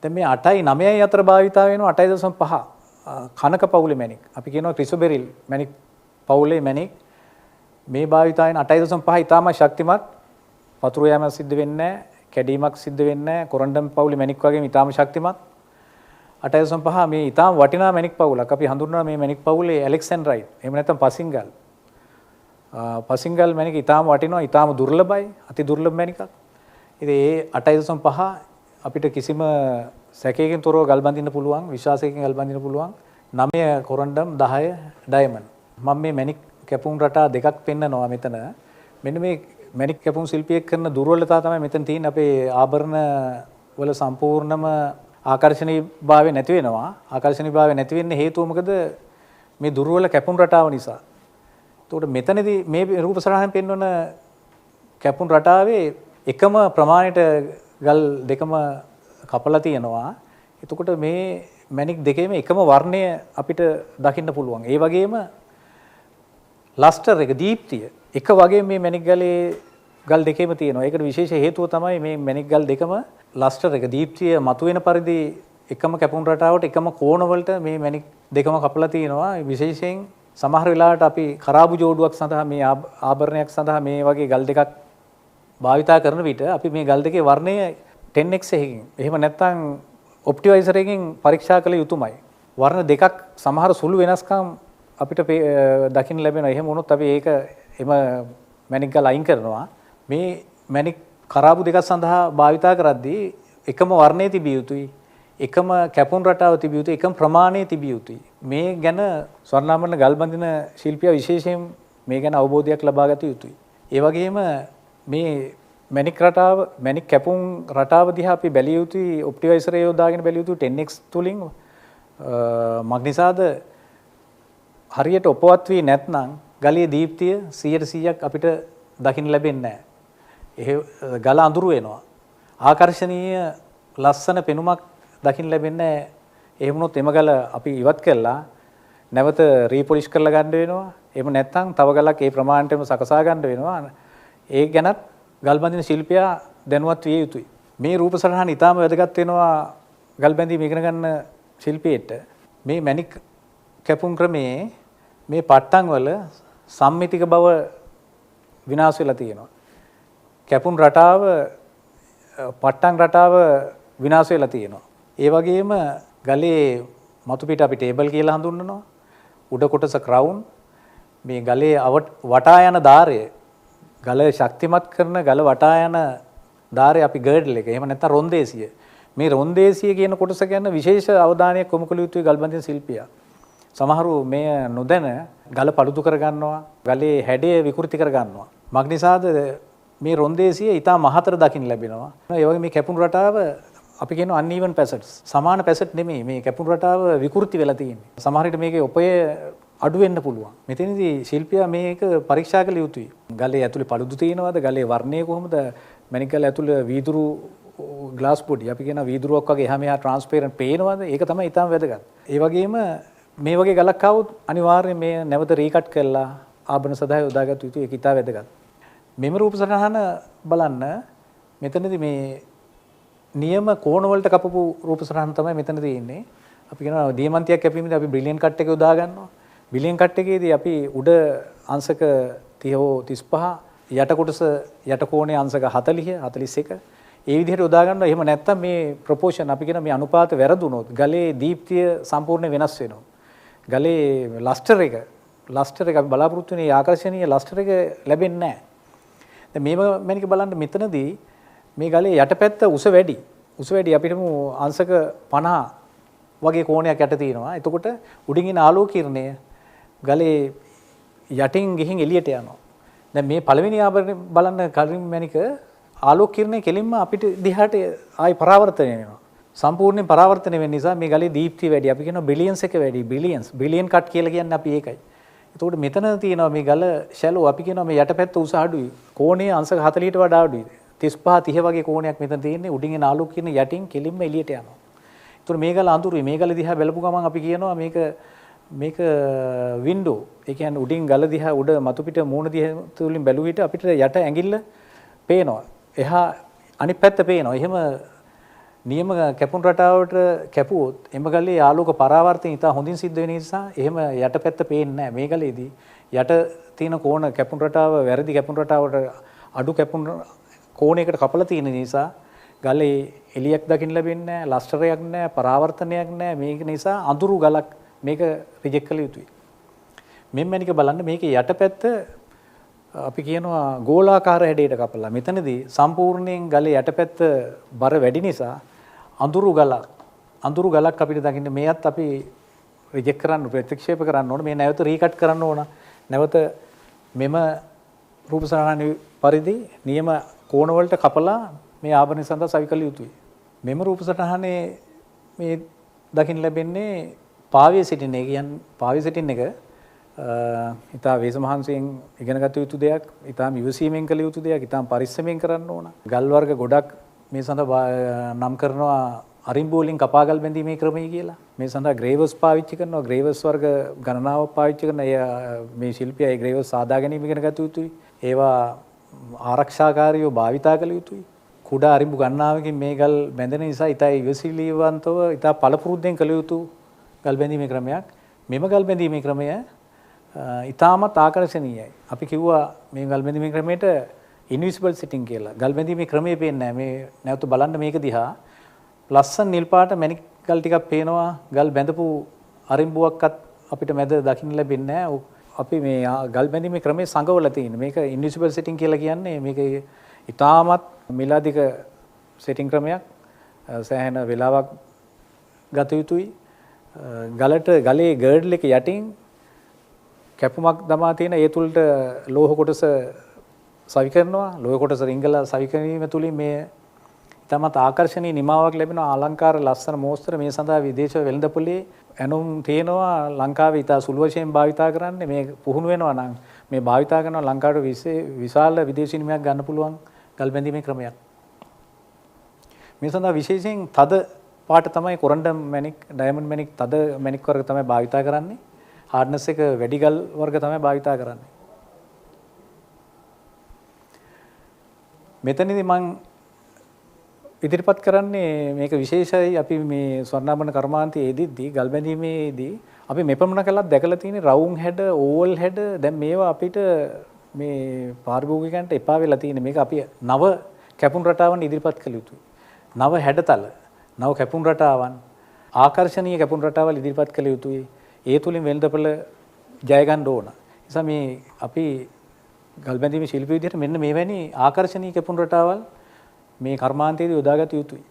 දැන් මේ 8යි 9යි අතර භාවිතා වෙනවා 8.5. කනක පවුලේ මැණික්. අපි කියනවා ක්‍රිසොබෙරිල් මැණික් පවුලේ මැණික්. මේ භාවිතා වෙන 8.5 ඊටම ශක්තිමත්. වතුරු යෑම සිද්ධ වෙන්නේ නැහැ, කැඩීමක් සිද්ධ වෙන්නේ නැහැ. කොරන්ඩම් පවුලේ මැණික් වගේම ඊටම ශක්තිමත්. 8.5 මේ ඊටම වටිනා මැණික් පවුලක්. අපි හඳුන්වනවා මේ මැණික් පවුලේ ඇලෙක්සැන්ඩ්‍රයිඩ්. එහෙම නැත්නම් පසින්ගල්. පසින්ගල් මැණික ඊටම වටිනවා, ඊටම දුර්ලභයි, අති දුර්ලභ මැණිකක්. ඉතින් ඒ 8.5 අපිට කිසිම සැකයකින් තොරව ගල් බඳින්න පුළුවන්, විශ්වාසයකින් ගල් බඳින්න පුළුවන්. 9 කොරන්ඩම් 10 ඩයමන්ඩ්. මම මේ මැණික් කැපුම් රටා දෙකක් පෙන්නනවා මෙතන. මෙන්න මේ මැණික් කැපුම් ශිල්පියෙක් කරන දුර්වලතාව තමයි මෙතන තියෙන. අපේ ආභරණ වල සම්පූර්ණම ආකර්ෂණීයභාවය නැති වෙනවා. ආකර්ෂණීයභාවය නැති වෙන්නේ හේතුව මොකද? මේ දුර්වල කැපුම් රටාව නිසා. එතකොට මෙතනදී මේ රූප සටහනෙන් පෙන්වන කැපුම් රටාවේ එකම ප්‍රමාණයට ගල් දෙකම කපලා තියෙනවා. එතකොට මේ මැණික් දෙකේම එකම වර්ණය අපිට දකින්න පුළුවන්. ඒ වගේම ලස්ටර් එක දීප්තිය එක වගේ මේ මැණික් ගලේ ගල් දෙකේම තියෙනවා. ඒකට විශේෂ හේතුව තමයි මේ මැණික් ගල් දෙකම ලස්ටර් එක දීප්තිය මතුවෙන පරිදි එකම කැපුම් රටාවට එකම කෝණ වලට මේ මැණික් දෙකම කපලා තියෙනවා. විශේෂයෙන් සමහර වෙලාවට අපි කරාබු ජෝඩුවක් සඳහා මේ ආභරණයක් සඳහා මේ වගේ ගල් දෙකක් භාවිතා කරන විට අපි මේ ගල් දෙකේ වර්ණය 10x එකකින් එහෙම නැත්නම් ඔප්ටිමයිසර් එකකින් පරීක්ෂා කළ යුතුමයි. වර්ණ දෙකක් සමහර සුළු වෙනස්කම් අපිට දකින්න ලැබෙනවා. එහෙම වුණොත් අපි ඒක එම මැණික් ගල් අයින් කරනවා. මේ මැණික් කරාබු දෙකක් සඳහා භාවිතා කරද්දී එකම වර්ණයේ තිබිය යුතුයි. එකම කැපුම් රටාව තිබිය යුතුයි. එකම ප්‍රමාණයේ තිබිය යුතුයි. මේ ගැන ස්වර්ණාභරණ ගල් බඳින ශිල්පියා විශේෂයෙන් මේ ගැන අවබෝධයක් ලබා ගත යුතුයි. ඒ වගේම මේ මැණික් රටාව මැණික් කැපුම් රටාව දිහා අපි බැලිය යුතුයි. ඔප්ටිමයිසර් යොදාගෙන බැලිය යුතුයි 10x තුලින් මග්නිසාද හරියට උපවත් වී නැත්නම් ගලේ දීප්තිය 100%ක් අපිට දකින්න ලැබෙන්නේ නැහැ. ඒ ගල අඳුරු වෙනවා. ආකර්ශනීය ලස්සන පෙනුමක් දකින්න ලැබෙන්නේ නැහැ. ඒ වුණොත් එම ගල අපි ඉවත් කළා නැවත රීපොලිෂ් කරලා ගන්න වෙනවා. එහෙම නැත්නම් තව ගලක් ඒ ප්‍රමාණයටම සකසා ගන්න වෙනවා. ඒ ගැනත් ගල් බඳින ශිල්පියා දැනුවත් විය යුතුයි. මේ රූප සටහන ඉතාම වැදගත් වෙනවා ගල් බැඳීම ඉගෙන ගන්න ශිල්පියෙට. මේ මැණික් කැපුම් ක්‍රමයේ මේ පට්ටම් වල සම්මිතික බව විනාශ වෙලා තියෙනවා. කැපුම් රටාව පට්ටම් රටාව විනාශ වෙලා තියෙනවා. ඒ වගේම ගලේ මතු පිට අපි ටේබල් කියලා හඳුන්වනවා. උඩ කොටස ක්‍රවුන්. මේ ගලේ වටා යන ධාරය ගල ශක්තිමත් කරන ගල වටා යන ධාරය අපි ගර්ඩල් එක. එහෙම නැත්නම් රොන්දේසිය. මේ රොන්දේසිය කියන කොටස ගැන විශේෂ අවධානයක් යොමු කළ යුතුයි ගල් බඳින ශිල්පියා. සමහරු මේ නොදැන ගල පළුදු කර ගන්නවා. ගලේ හැඩය විකෘති කර ගන්නවා. මග්නිසාද මේ රොන්දේසිය ඊටා මහතර දකින්න ලැබෙනවා. ඒ වගේ මේ කැපුම් රටාව අපි කියන uneven facets. සමාන පැසට් නෙමෙයි මේ කැපුම් රටාව විකෘති වෙලා තියෙන්නේ. සමහර විට මේකේ ඔපය අඩු වෙන්න පුළුවන්. මෙතනදී ශිල්පියා මේක පරීක්ෂා කළ යුතුයි. ගලේ ඇතුලේ පළුදු තියෙනවද? ගලේ වර්ණය කොහොමද? මැණික් ගල ඇතුලේ වීදුරු ග්ලාස් බොඩි අපි කියන වීදුරුවක් වගේ එහා මෙහා ට්‍රාන්ස්පරන්ට් පේනවද? ඒක තමයි ඊටම වැදගත්. ඒ වගේම මේ වගේ ගලක් આવුත් අනිවාර්යයෙන් මේ නැවත රීකට් කරලා ආභරණ සඳහා යොදාගත යුතුයි. ඒක ඊටම වැදගත්. මෙම රූප සටහන බලන්න මෙතනදී මේ නියම කෝණ වලට කපපු රූප සටහන තමයි මෙතන තියෙන්නේ. අපි කියනවා දියමන්තියක් කැපීමේදී අපි බ්‍රිලියන්ට් කට් එක යොදා ගන්නවා. බ්‍රිලියන්ට් කට් එකේදී අපි උඩ අංශක 30 හෝ 35 යට කොටස යට කෝණයේ අංශක 40 41 ඒ විදිහට යොදා ගන්නවා. එහෙම නැත්නම් මේ ප්‍රොපෝෂන් අපි කියන මේ අනුපාත වැරදුනොත් ගලේ දීප්තිය සම්පූර්ණ වෙනස් වෙනවා. ගලේ ලස්ටර් එක අපි බලාපොරොත්තු වෙන ආකර්ශනීය ලස්ටර් එක ලැබෙන්නේ නැහැ. දැන් මේව මැනික බලන්න මෙතනදී මේ ගලේ යටපැත්ත උස වැඩි. උස වැඩි අපිට අංශක 50 වගේ කෝණයක් යට තියෙනවා. එතකොට උඩින් එන ආලෝක කිරණය ගලේ යටින් ගිහින් එළියට යනවා. දැන් මේ පළවෙනි ආභරණය බලන්න කලින් මැනික ආලෝක කිරණය කෙලින්ම අපිට දිහාට ආයි පරාවර්තනය වෙනවා. සම්පූර්ණයෙන් පරාවර්තනය වෙන නිසා මේ ගලේ දීප්තිය වැඩි. අපි කියනවා බිලියන්ස් එක වැඩි. බිලියන් කට් කියලා කියන්නේ අපි ඒකයි. එතකොට මෙතන තියෙනවා මේ ගල ෂැලෝ අපි කියනවා මේ යටපැත්ත උස අඩුයි. කෝණයේ අංශක 40ට වඩා අඩුයි. 35 30 වගේ කෝණයක් මෙතන තියෙන්නේ. උඩින් එන ආලෝක කිරණ යටින් කෙලින්ම එළියට යනවා. එතකොට මේ ගල අඳුරුයි. මේ ගල දිහා බලපු ගමන් අපි කියනවා මේක වින්ඩෝ. ඒ කියන්නේ උඩින් ගල දිහා උඩ මතු පිට මූණ දිහා තුලින් බැලුව විට අපිට යට ඇඟිල්ල පේනවා. එහා අනිත් පැත්ත පේනවා. එහෙම නියම කැපුම් රටාවට කැපුවොත් එම ගලේ ආලෝක පරාවර්තනය ඉතා හොඳින් සිද්ධ වෙන නිසා එහෙම යට පැත්ත පේන්නේ නැහැ. මේ ගලේදී යට තියෙන කෝණ කැපුම් රටාව වැරදි කැපුම් රටාවට අඩු කැපුම් කෝණයකට කපලා තියෙන නිසා ගලේ එළියක් දකින්න ලැබෙන්නේ නැහැ, ලස්ටරයක් නැහැ, පරාවර්තනයක් නැහැ. මේක නිසා අඳුරු ගලක් මේක රිජෙක්ට් කළ යුතුයි. මෙන්නනික බලන්න මේකේ යටපැත්ත අපි කියනවා ගෝලාකාර හැඩයට කපලා. මෙතනදී සම්පූර්ණයෙන් ගලේ යටපැත්ත බර වැඩි නිසා අඳුරු ගලක් අපිට දකින්න මේවත් අපි රිජෙක්ට් කරන්න ප්‍රතික්ෂේප කරන්න ඕන. මේ නැවත රීකට් කරන්න ඕන. නැවත මෙම රූප සටහන පරිදි නියම කෝණ වලට කපලා මේ ආභරණ සඳහා සවි කළ යුතුයි. මෙම රූප සටහනේ මේ දකින්න ලැබෙන්නේ පාවිය සිටින එක. කියන්නේ පාවිය සිටින එක ඉතා වේස මහන්සියෙන් ඉගෙන ගත යුතු දෙයක්. ඉතාම ඉවසීමෙන් කළ යුතු දෙයක්. ඉතාම පරිස්සමෙන් කරන්න ඕන. ගල් වර්ග ගොඩක් මේ සඳහා නම් කරනවා අරිම්බු වලින් කපා ගල් බැඳීමේ ක්‍රමය කියලා. මේ සඳහා ග්‍රේවර්ස් පාවිච්චි කරනවා. ග්‍රේවර්ස් වර්ග ගණනාවක් පාවිච්චි කරන මේ ශිල්පියා ඒ ග්‍රේවර්ස් සාදා ගැනීම ඉගෙන ගත යුතුයි. ඒවා ආරක්ෂාකාරීව භාවිතා කළ යුතුයි. කුඩා අරිඹු ගණනාවකින් මේ ගල් බැඳෙන නිසා ඉතා ඉවසිලිවන්තව ඉතා පළපුරුද්දෙන් කළ යුතු ගල් බැඳීමේ ක්‍රමයක්. මෙම ගල් බැඳීමේ ක්‍රමය ඉතාමත් ආකර්ශනීයයි. අපි කිව්වා මේ ගල් බැඳීමේ ක්‍රමයට ඉන්විසිබල් සිටින් කියලා. ගල් බැඳීමේ ක්‍රමයේ පේන්නේ නැහැ. මේ නැවත බලන්න මේක දිහා. ලස්සන නිල් පාට මැණික් ගල් ටිකක් පේනවා. ගල් බැඳපු අරිඹුවක්වත් අපිට මැද දකින්න ලැබෙන්නේ නැහැ. අපි මේ ගල් බැඳීමේ ක්‍රමයේ සංගවලා තියෙන. මේක ඉන්විසිබල් සිටින් කියලා කියන්නේ මේක ඉතාමත් මිලාදික සෙටින් ක්‍රමයක්. සෑහෙන වෙලාවක් ගත යුතුයි. ගලේ ගර්ඩල් එක යටින් කැපුමක් දමා තියෙන ඒ තුලට ලෝහ කොටස සවි කරනවා. ලෝහ කොටස රිංගලා සවි කිරීම තුලින් මේ ඉතාමත් ආකර්ශනීය නිමාවක් ලැබෙනවා. අලංකාර ලස්සන මෝස්තර මේ සඳහා විදේශ වෙළඳපොලේ ඇනුම් තියෙනවා. ලංකාවේ ඉතා සුළු වශයෙන් භාවිතා කරන්නේ මේ පුහුණු වෙනවා නම් මේ භාවිතා කරනවා ලංකාවට විශාල විදේශී නිමයක් ගන්න පුළුවන් ගල් බැඳීමේ ක්‍රමයක්. මේ සඳහා විශේෂයෙන් තද පාට තමයි කොරන්ඩම් මැණික්, ඩයමන්ඩ් මැණික් තද මැණික් වර්ග තමයි භාවිතා කරන්නේ. හાર્ඩ්නස් එක වැඩි ගල් වර්ග තමයි භාවිතා කරන්නේ. මෙතනදී මම ඉදිරිපත් කරන්නේ මේක විශේෂයි. අපි මේ ස්වර්ණාභරණ කර්මාන්තයේ යෙදිද්දී ගල් බැඳීමේදී අපි මෙපමණ කලක් දැකලා තියෙන රවුම් හැඩ, ඕවල් හැඩ දැන් මේවා අපිට මේ පාරිභෝගිකයන්ට එපා වෙලා තියෙන. මේක අපි නව කැපුම් රටාවන් ඉදිරිපත් කළ යුතුයි. නව හැඩතල, නව කැපුම් රටාවන්, ආකර්ශනීය කැපුම් රටාවල් ඉදිරිපත් කළ යුතුයි. ඒ තුලින් වෙළඳපොළ ජය ගන්න ඕන. නිසා මේ අපි ගල් බැඳීමේ ශිල්පී විදිහට මෙන්න මේවැනි ආකර්ශනීය කැපුම් රටාවල් මේ කර්මාන්තයේදී යොදාගත යුතුයි.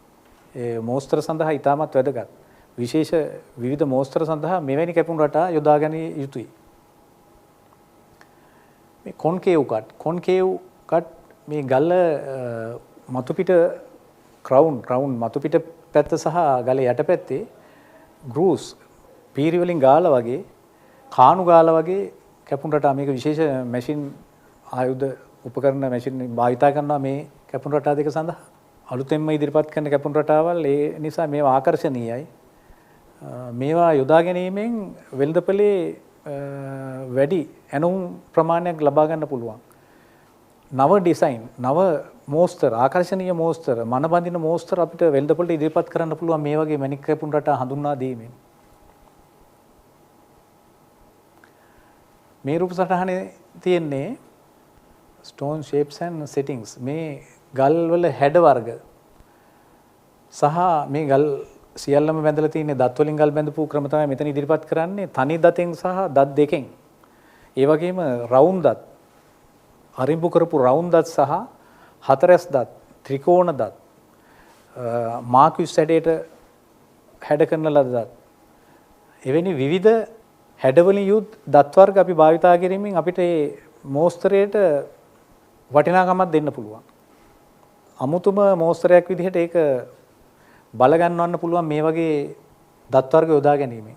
ඒ මෝස්තර සඳහා ඉතාමත් වැදගත්. විශේෂ විවිධ මෝස්තර සඳහා මෙවැනි කැපුම් රටා යොදාගත යුතුයි. මේ කොන්කේව් කට් මේ ගල මතු පිට ක්‍රවුන් මතු පිට පැත්ත සහ ගලේ යටපැත්තේ ග්‍රූස් පීරි වලින් ගාලා වගේ කාණු ගාලා වගේ කැපුම් රටා මේක විශේෂ මැෂින් ආයුධ උපකරණ මැෂින් භාවිතා කරනවා මේ කැපුම් රටා දෙක සඳහා. අලුතෙන්ම ඉදිරිපත් කරන කැපුම් රටාවල් ඒ නිසා මේවා ආකර්ශනීයයි. මේවා යොදා ගැනීමෙන් වෙළඳපොලේ වැඩි ඇනුම් ප්‍රමාණයක් ලබා ගන්න පුළුවන්. නව ඩිසයින්, නව මෝස්තර, ආකර්ශනීය මෝස්තර, මනබඳින මෝස්තර අපිට වෙළඳපොළට ඉදිරිපත් කරන්න පුළුවන් මේ වගේ මැණික් කැපුම් රටා හඳුන්වා දීමෙන්. මේ රූප සටහනේ තියෙන්නේ stone shapes and settings. මේ ගල් වල හැඩ වර්ග සහ මේ ගල් සියල්ලම බැඳලා තියෙන දත් වලින් ගල් බැඳපු ක්‍රම තමයි මෙතන ඉදිරිපත් කරන්නේ. තනි දතෙන් සහ දත් දෙකෙන්. ඒ වගේම රවුම් දත්, අරිඹු කරපු රවුම් දත් සහ හතරැස් දත්, ත්‍රිකෝණ දත්, මාකියුස් හැඩයට හැඩ කරන ලද දත්. එවැනි විවිධ හැඩවලින් යුත් දත් වර්ග අපි භාවිතා කිරීමෙන් අපිට මේ මෝස්තරයට වටිනාකමක් දෙන්න පුළුවන්. අමුතුම මෝස්තරයක් විදිහට ඒක බල ගන්නවන්න පුළුවන් මේ වගේ දත් වර්ග යොදා ගැනීමෙන්.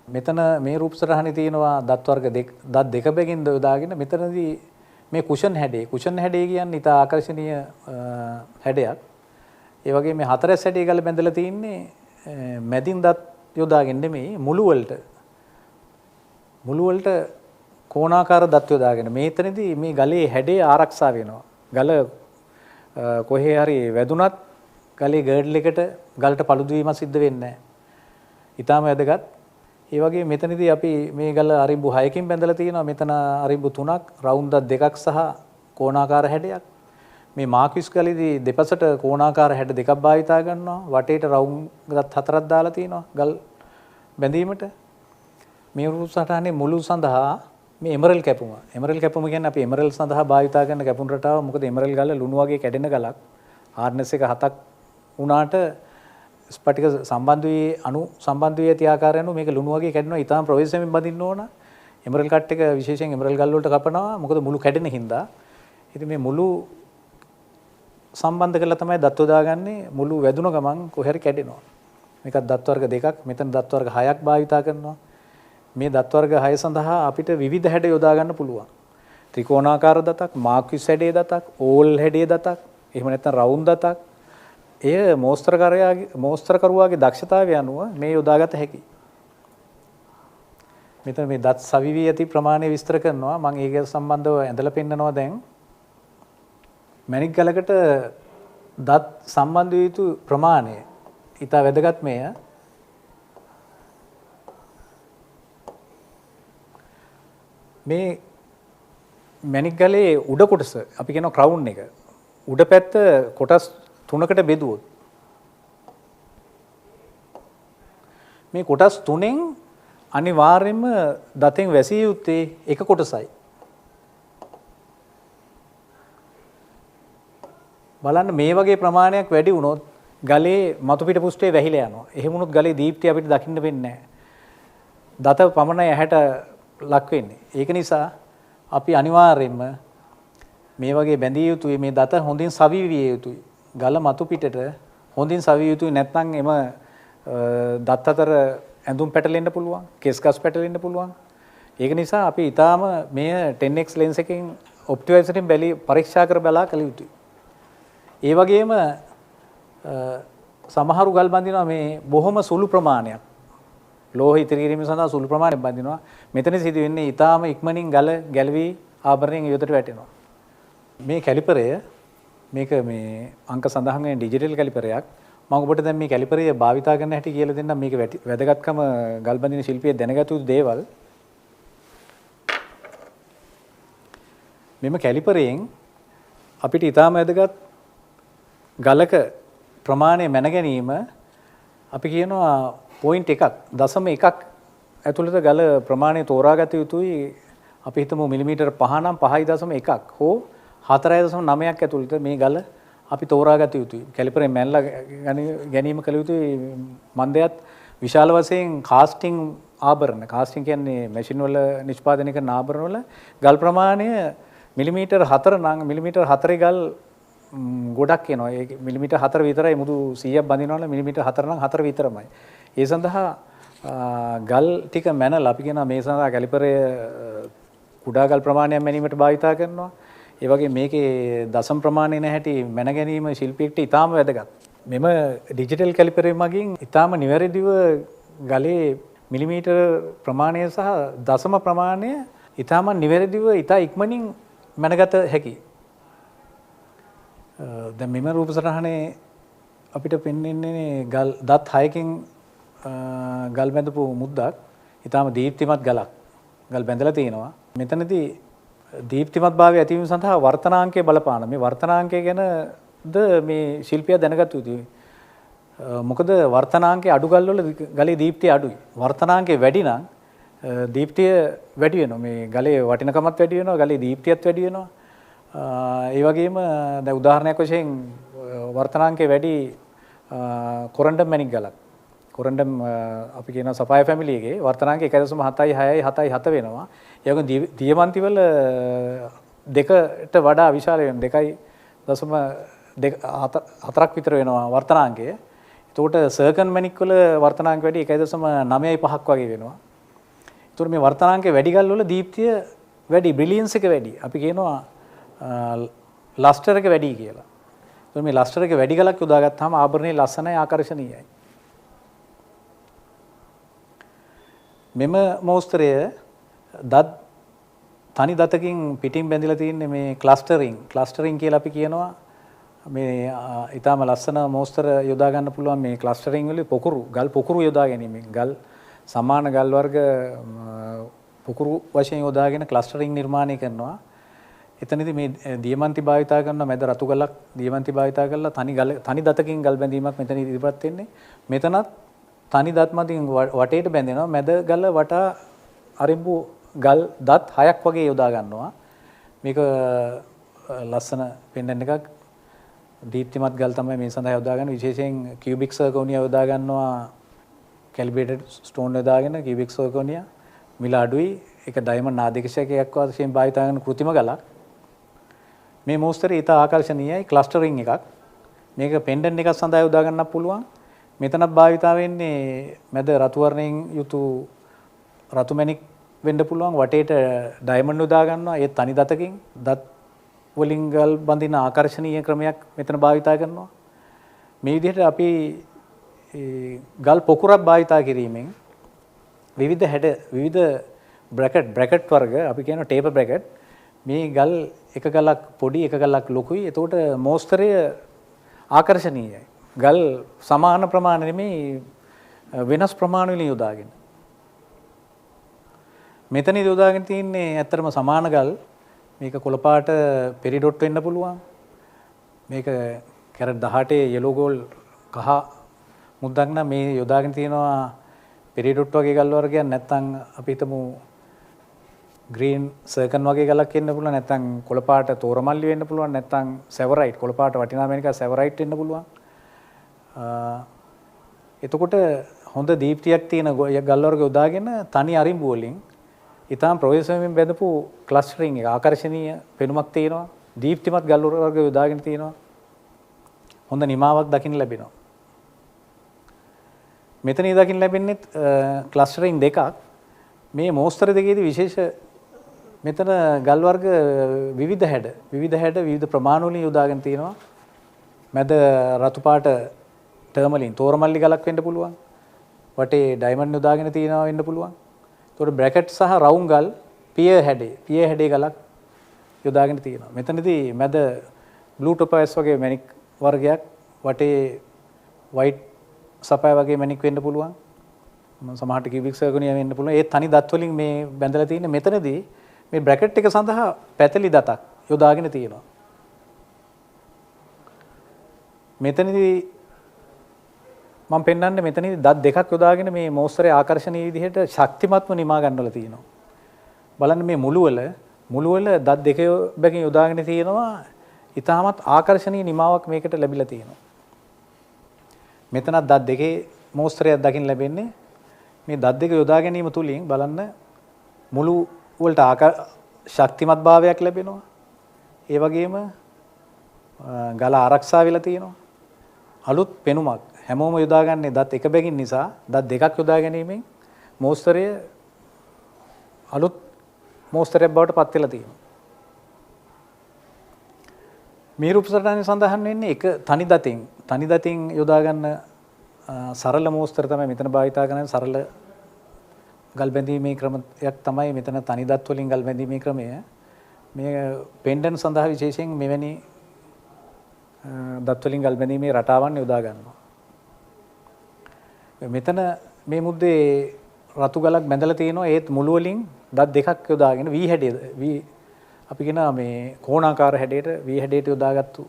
මෙතන මේ රූප සටහනේ තියෙනවා දත් වර්ග දත් දෙක බැගින් යොදාගෙන මෙතනදී මේ කුෂන් හැඩේ කියන්නේ ඉතා ආකර්ශනීය හැඩයක්. ඒ වගේ මේ හතරැස් හැඩේ ගල බැඳලා තින්නේ මැදින් දත් යොදාගෙන නෙමෙයි මුළු වලට කෝණාකාර දත් යොදාගෙන. මේතනදී මේ ගලේ හැඩේ ආරක්ෂා වෙනවා. ගල කොහේ හරි වැදුනත් ගලේ ගර්ඩල් එකට ගලට paludu වීමක් සිද්ධ වෙන්නේ නැහැ. ඊටාම වැදගත්. ඒ වගේ මෙතනදී අපි මේ ගල අරිඹු 6කින් බැඳලා තියෙනවා. මෙතන අරිඹු 3ක්, රවුන්ඩ් දත් 2ක් සහ කෝණාකාර හැඩයක්. මේ මාකියුස් ගලේදී දෙපසට කෝණාකාර හැඩ දෙකක් භාවිතා කරනවා. වටේට රවුන්ඩ් දත් 4ක් දාලා තියෙනවා ගල් බැඳීමට. මේ රූප සටහනේ මුළු සඳහා මේ එමරල් කැපුම. එමරල් කැපුම කියන්නේ අපි එමරල් සඳහා භාවිතා කරන කැපුම් රටාව. මොකද එමරල් ගල ලුණු වගේ කැඩෙන ගලක්. හાર્ඩ්නස් එක 7ක් වුණාට ස්පටික සම්බන්ධ වී අණු සම්බන්ධ වී ඇති ආකාරය අනුව මේක ලුණු වගේ කැඩෙනවා. ඊටාම ප්‍රවේශයෙන් බඳින්න ඕන. එමරල් කට් එක විශේෂයෙන් එමරල් ගල් වලට කපනවා. මොකද මුළු කැඩෙන හින්දා. ඉතින් මේ මුළු සම්බන්ධ කරලා තමයි දත් යොදාගන්නේ. මුළු වැදුන ගමන් කොහේ හරි කැඩෙනවා. මේකත් දත් වර්ග දෙකක්. මෙතන දත් වර්ග 6ක් භාවිතා කරනවා. මේ දත් වර්ග 6 සඳහා අපිට විවිධ හැඩ යොදා ගන්න පුළුවන්. ත්‍රිකෝණාකාර දතක්, මාකියුස් හැඩේ දතක්, ඕල් හැඩේ දතක්, එහෙම නැත්නම් රවුන්ඩ් දතක්. එය මෝස්තරකරුවාගේ දක්ෂතාවය අනුව මේ යොදාගත හැකියි. මෙතන මේ දත් සවිවි ඇති ප්‍රමාණය විස්තර කරනවා. මම ඒක සම්බන්ධව ඇඳලා පෙන්නනවා දැන්. මැණික් ගලකට දත් සම්බන්ධ වී යුතු ප්‍රමාණය ඊට වැදගත් මේය. මේ මැණික් ගලේ උඩ කොටස අපි කියනවා ක්‍රවුන් එක. උඩ පැත්ත කොටස් 3කට බෙදුවොත් මේ කොටස් 3න් අනිවාර්යයෙන්ම දතෙන් වැසිය යුත්තේ එක කොටසයි. බලන්න මේ වගේ ප්‍රමාණයක් වැඩි වුණොත් ගලේ මතු පිට පුෂ්ඨය වැහිලා යනවා. එහෙම වුණොත් ගලේ දීප්තිය අපිට දකින්න වෙන්නේ නැහැ. දත පමණයි ඇහැට ලක් වෙන්නේ. ඒක නිසා අපි අනිවාර්යයෙන්ම මේ වගේ බැඳිය යුතුයි. මේ දත හොඳින් සවි විය යුතුයි. ගල මතු පිටට හොඳින් සවි යුතුයි. නැත්නම් එම දත් අතර ඇඳුම් පැටලෙන්න පුළුවන්. කෙස් ගස් පැටලෙන්න පුළුවන්. ඒක නිසා අපි ඊටාම මේ 10x ලෙන්ස් එකකින් ඔප්ටිමයිසරෙන් පරීක්ෂා කර බලා කළ යුතුයි. ඒ වගේම සමහරු ගල් බඳිනවා මේ බොහොම සුළු ප්‍රමාණයක්. ලෝහ ඉතිරි කිරීම සඳහා සුළු ප්‍රමාණයක් බඳිනවා. මෙතන සිදු වෙන්නේ ඊටාම ඉක්මනින් ගල ගැලවි ආභරණයෙන් ඉවතට වැටෙනවා. මේ කැලිපරය මේක මේ අංක සඳහන් වෙන ඩිජිටල් කැලිපරයක්. මම ඔබට දැන් මේ කැලිපරය භාවිතා කරන්න හැටි කියලා දෙන්නම්. මේක වැදගත්කම ගල් බඳින ශිල්පියෙක් දැනගත යුතු දේවල්. මෙම කැලිපරයෙන් අපිට ඊටාම වැදගත් ගලක ප්‍රමාණය මැන ගැනීම අපි කියනවා පොයින්ට් එකක් දශම එකක් ඇතුළත ගල ප්‍රමාණය තෝරාගත යුතුයි. අපි හිතමු මිලිමීටර 5 නම් 5.1ක් හෝ 4.9ක් ඇතුළත මේ ගල අපි තෝරාගත යුතුයි. කැලිපරෙන් මැනලා ගැනීම කළ යුතුයි. මන්දයත් විශාල වශයෙන් කාස්ටිං ආභරණ. කාස්ටිං කියන්නේ මැෂින් වල නිෂ්පාදනය කරන ආභරණ වල ගල් ප්‍රමාණය මිලිමීටර 4 නම් මිලිමීටර 4 ගල් ගොඩක් එනවා. ඒ මිලිමීටර 4 විතරයි මුදු 100ක් බඳිනවල මිලිමීටර 4 නම් 4 විතරමයි. ඒ සඳහා ගල් ටික මැනලා අපි කියනවා මේ සඳහා කැලිපරය කුඩා ගල් ප්‍රමාණයක් මැනීමට භාවිතා කරනවා. ඒ වගේ මේකේ දශම ප්‍රමාණය නැහැටි මැන ගැනීම ශිල්පියෙක්ට ඉතාම වැදගත්. මෙම ඩිජිටල් කැලිපරය මගින් ඉතාම නිවැරදිව ගලේ මිලිමීටර ප්‍රමාණය සහ දශම ප්‍රමාණය ඉතාම නිවැරදිව ඉතා ඉක්මනින් මැනගත හැකියි. දැන් මෙම රූපසටහනේ අපිට පෙන්වන්නේ දත් 6කින් ගල් බැඳපු මුද්දක්. ඊටාම දීප්තිමත් ගලක්. ගල් බැඳලා තියෙනවා. මෙතනදී දීප්තිමත් භාවය ඇතිවීම සඳහා වර්තනාංකයේ බලපාන. මේ වර්තනාංකය ගැනද මේ ශිල්පියා දැනගත යුතුයි. මොකද වර්තනාංකයේ අඩු ගල් වල ගලේ දීප්තිය අඩුයි. වර්තනාංකයේ වැඩි නම් දීප්තිය වැඩි වෙනවා. මේ ගලේ වටිනකමත් වැඩි වෙනවා. ගලේ දීප්තියත් වැඩි වෙනවා. ඒ වගේම දැන් උදාහරණයක් වශයෙන් වර්තනාංකයේ වැඩි කොරන්ඩම් මැණික් ගලක්. කොරන්ඩම් අපි කියන සෆාය ෆැමිලි එකේ වර්තනාංකය 1.76යි 6යි 7යි 7 වෙනවා. ඒ වගේම දියමන්ති වල දෙකට වඩා විශාල වෙනවා. 2.4ක් විතර වෙනවා වර්තනාංකය. එතකොට සර්කන් මැණික් වල වර්තනාංක වැඩි 1.95ක් වගේ වෙනවා. එතකොට මේ වර්තනාංකයේ වැඩි ගල් වල දීප්තිය වැඩි, බ්‍රිලියන්ස් එක වැඩි. අපි කියනවා ලස්ටර් එක වැඩි කියලා. එතකොට මේ ලස්ටර් එක වැඩි ගලක් යොදාගත්තාම ආභරණේ ලස්සනයි, ආකර්ශනීයයි. මෙම මෝස්තරය තනි දතකින් පිටින් බැඳලා තියෙන්නේ මේ ක්ලස්ටරින් කියලා අපි කියනවා. මේ ඊටාම ලස්සන මෝස්තර යොදා ගන්න පුළුවන් මේ ක්ලස්ටරින් වල ගල් පොකුරු යොදා ගැනීමෙන් සමාන ගල් වර්ග පොකුරු වශයෙන් යොදාගෙන ක්ලස්ටරින් නිර්මාණය කරනවා. එතනදී මේ දියමන්ති භාවිතා කරන මැද රතු ගලක් දියමන්ති භාවිතා කරලා තනි දතකින් ගල් බැඳීමක් මෙතන ඉදිරිපත් වෙන්නේ. මෙතනත් තනි දත් මතින් වටේට බැඳෙනවා. මැද ගල වටා අරිඹු ගල් දත් 6ක් වගේ යොදා ගන්නවා. මේක ලස්සන පෙන්වන්න එකක්. දීප්තිමත් ගල් තමයි මේ සඳහා යොදා ගන්න. විශේෂයෙන් කියුබික් සර්කෝනියා යොදා ගන්නවා. කැලිබ්‍රේටඩ් ස්ටෝන් යොදාගෙන කියුබික් සර්කෝනියා මිල අඩුයි. ඒක ඩයමන්ඩ් නාදිකෂකයක් වශයෙන් භාවිතා කරන කෘත්‍රිම ගලක්. මේ මෝස්තරය ඉතා ආකර්ශනීයයි. ක්ලස්ටරින් එකක්. මේක පෙන්ඩන්ට් එකක් සඳහා යොදා ගන්නත් පුළුවන්. මෙතනත් භාවිතා වෙන්නේ මැද රතු වර්ණයෙන් යුතු රතු මැණික් වෙන්න පුළුවන්. වටේට ඩයමන්ඩ් යොදා ගන්නවා. ඒ තනි දතකින් දත් වලින් ගල් බඳින ආකර්ශනීය ක්‍රමයක් මෙතන භාවිතා කරනවා. මේ විදිහට අපි ගල් පොකුරක් භාවිතා කිරීමෙන් විවිධ බ්‍රැකට් වර්ග අපි කියනවා ටේපර් බ්‍රැකට්. මේ ගල් එක ගලක් පොඩි එක ගලක් ලොකුයි. එතකොට මෝස්තරය ආකර්ශනීයයි. ගල් සමාන ප්‍රමාණ නෙමෙයි වෙනස් ප්‍රමාණ වලින් යොදාගෙන. මෙතනදී යොදාගෙන තින්නේ ඇත්තටම සමාන ගල් මේක කොළපාට පෙරිඩොට් වෙන්න පුළුවන්. මේක කැරට් 18 yellow gold කහ මුද්දක් නම් මේ යොදාගෙන තියෙනවා පෙරිඩොට් වගේ ගල් වර්ගයක් නැත්නම් අපි හිතමු ග්‍රීන් සර්කන් වගේ ගලක් වෙන්න පුළුවන් නැත්නම් කොළපාට තෝරමල්ලි වෙන්න පුළුවන් නැත්නම් සෙවරයිට් කොළපාට වටිනාම එක සෙවරයිට් වෙන්න පුළුවන්. එතකොට හොඳ දීප්තියක් තියෙන ගල් වර්ග යොදාගෙන තනි අරිඹු වලින් ඊටාම් ප්‍රවේශමෙන් බැඳපු ක්ලස්ටරින් එක ආකර්ශනීය පෙනුමක් තියෙනවා. දීප්තිමත් ගල් වර්ග යොදාගෙන තියෙනවා. හොඳ නිමාවක් දකින්න ලැබෙනවා. මෙතනදී දකින්න ලැබෙන්නේ ක්ලස්ටරින් දෙකක්. මේ මෝස්තර දෙකේදී විශේෂ මෙතන ගල් වර්ග විවිධ හැඩ විවිධ ප්‍රමාණ වලින් යොදාගෙන තියෙනවා. මැද රතු පාට ටර්මලින් තෝරමල්ලි ගලක් වෙන්න පුළුවන්. වටේ ඩයමන්ඩ් යොදාගෙන තියෙනවා වෙන්න පුළුවන්. ඒතකොට බ්‍රැකට් සහ රවුම් ගල් පිය හැඩේ ගලක් යොදාගෙන තියෙනවා. මෙතනදී මැද බ්ලූ ටොපයිස් වගේ මැණික් වර්ගයක් වටේ වයිට් සපය වගේ මැණික් වෙන්න පුළුවන්. සමහරට කියුබික් සර්කෝනියම් වෙන්න පුළුවන්. ඒ තනි දත් වලින් මේ බැඳලා තියෙන මෙතනදී මේ බ්‍රැකට් එක සඳහා පැතලි දතක් යොදාගෙන තියෙනවා. මෙතනදී මම පෙන්වන්නේ මෙතනදී දත් දෙකක් යොදාගෙන මේ මෝස්තරේ ආකර්ශනීය විදිහට ශක්තිමත්ව නිමා ගන්නවලා තියෙනවා. බලන්න මේ මුළු වල දත් දෙක බැගින් යොදාගෙන තියෙනවා. ඊටමත් ආකර්ශනීය නිමාවක් මේකට ලැබිලා තියෙනවා. මෙතනත් දත් දෙකේ මෝස්තරයක් දකින්න ලැබෙන්නේ. මේ දත් දෙක යොදා ගැනීම තුලින් බලන්න මුළු වලට ශක්තිමත් භාවයක් ලැබෙනවා. ඒ වගේම ගල ආරක්ෂා වෙලා තියෙනවා. අලුත් පෙනුමක් හැමෝම යොදාගන්නේ දත් එක බැගින් නිසා දත් දෙකක් යොදා ගැනීමෙන් මෝස්තරය අලුත් මෝස්තරයක් බවට පත් වෙලා තියෙනවා. මේ රූපසටහනේ සඳහන් වෙන්නේ එක තනි දතින් යොදා ගන්න සරල මෝස්තර තමයි මෙතන භාවිතා කරන සරල ගල් බැඳීමේ ක්‍රමයක් තමයි මෙතන තනි දත් වලින් ගල් බැඳීමේ ක්‍රමය. මේ පෙන්ඩන් සඳහා විශේෂයෙන් මෙවැනි දත් වලින් ගල් බැඳීමේ රටාවන් යොදා ගන්නවා. මෙතන මේ මුද්දේ රතු ගලක් බැඳලා තියෙනවා. ඒත් මුළු වලින් දත් දෙකක් යොදාගෙන V හැඩය අපි කියනවා මේ කෝණාකාර හැඩයට V හැඩයට යොදාගත්තු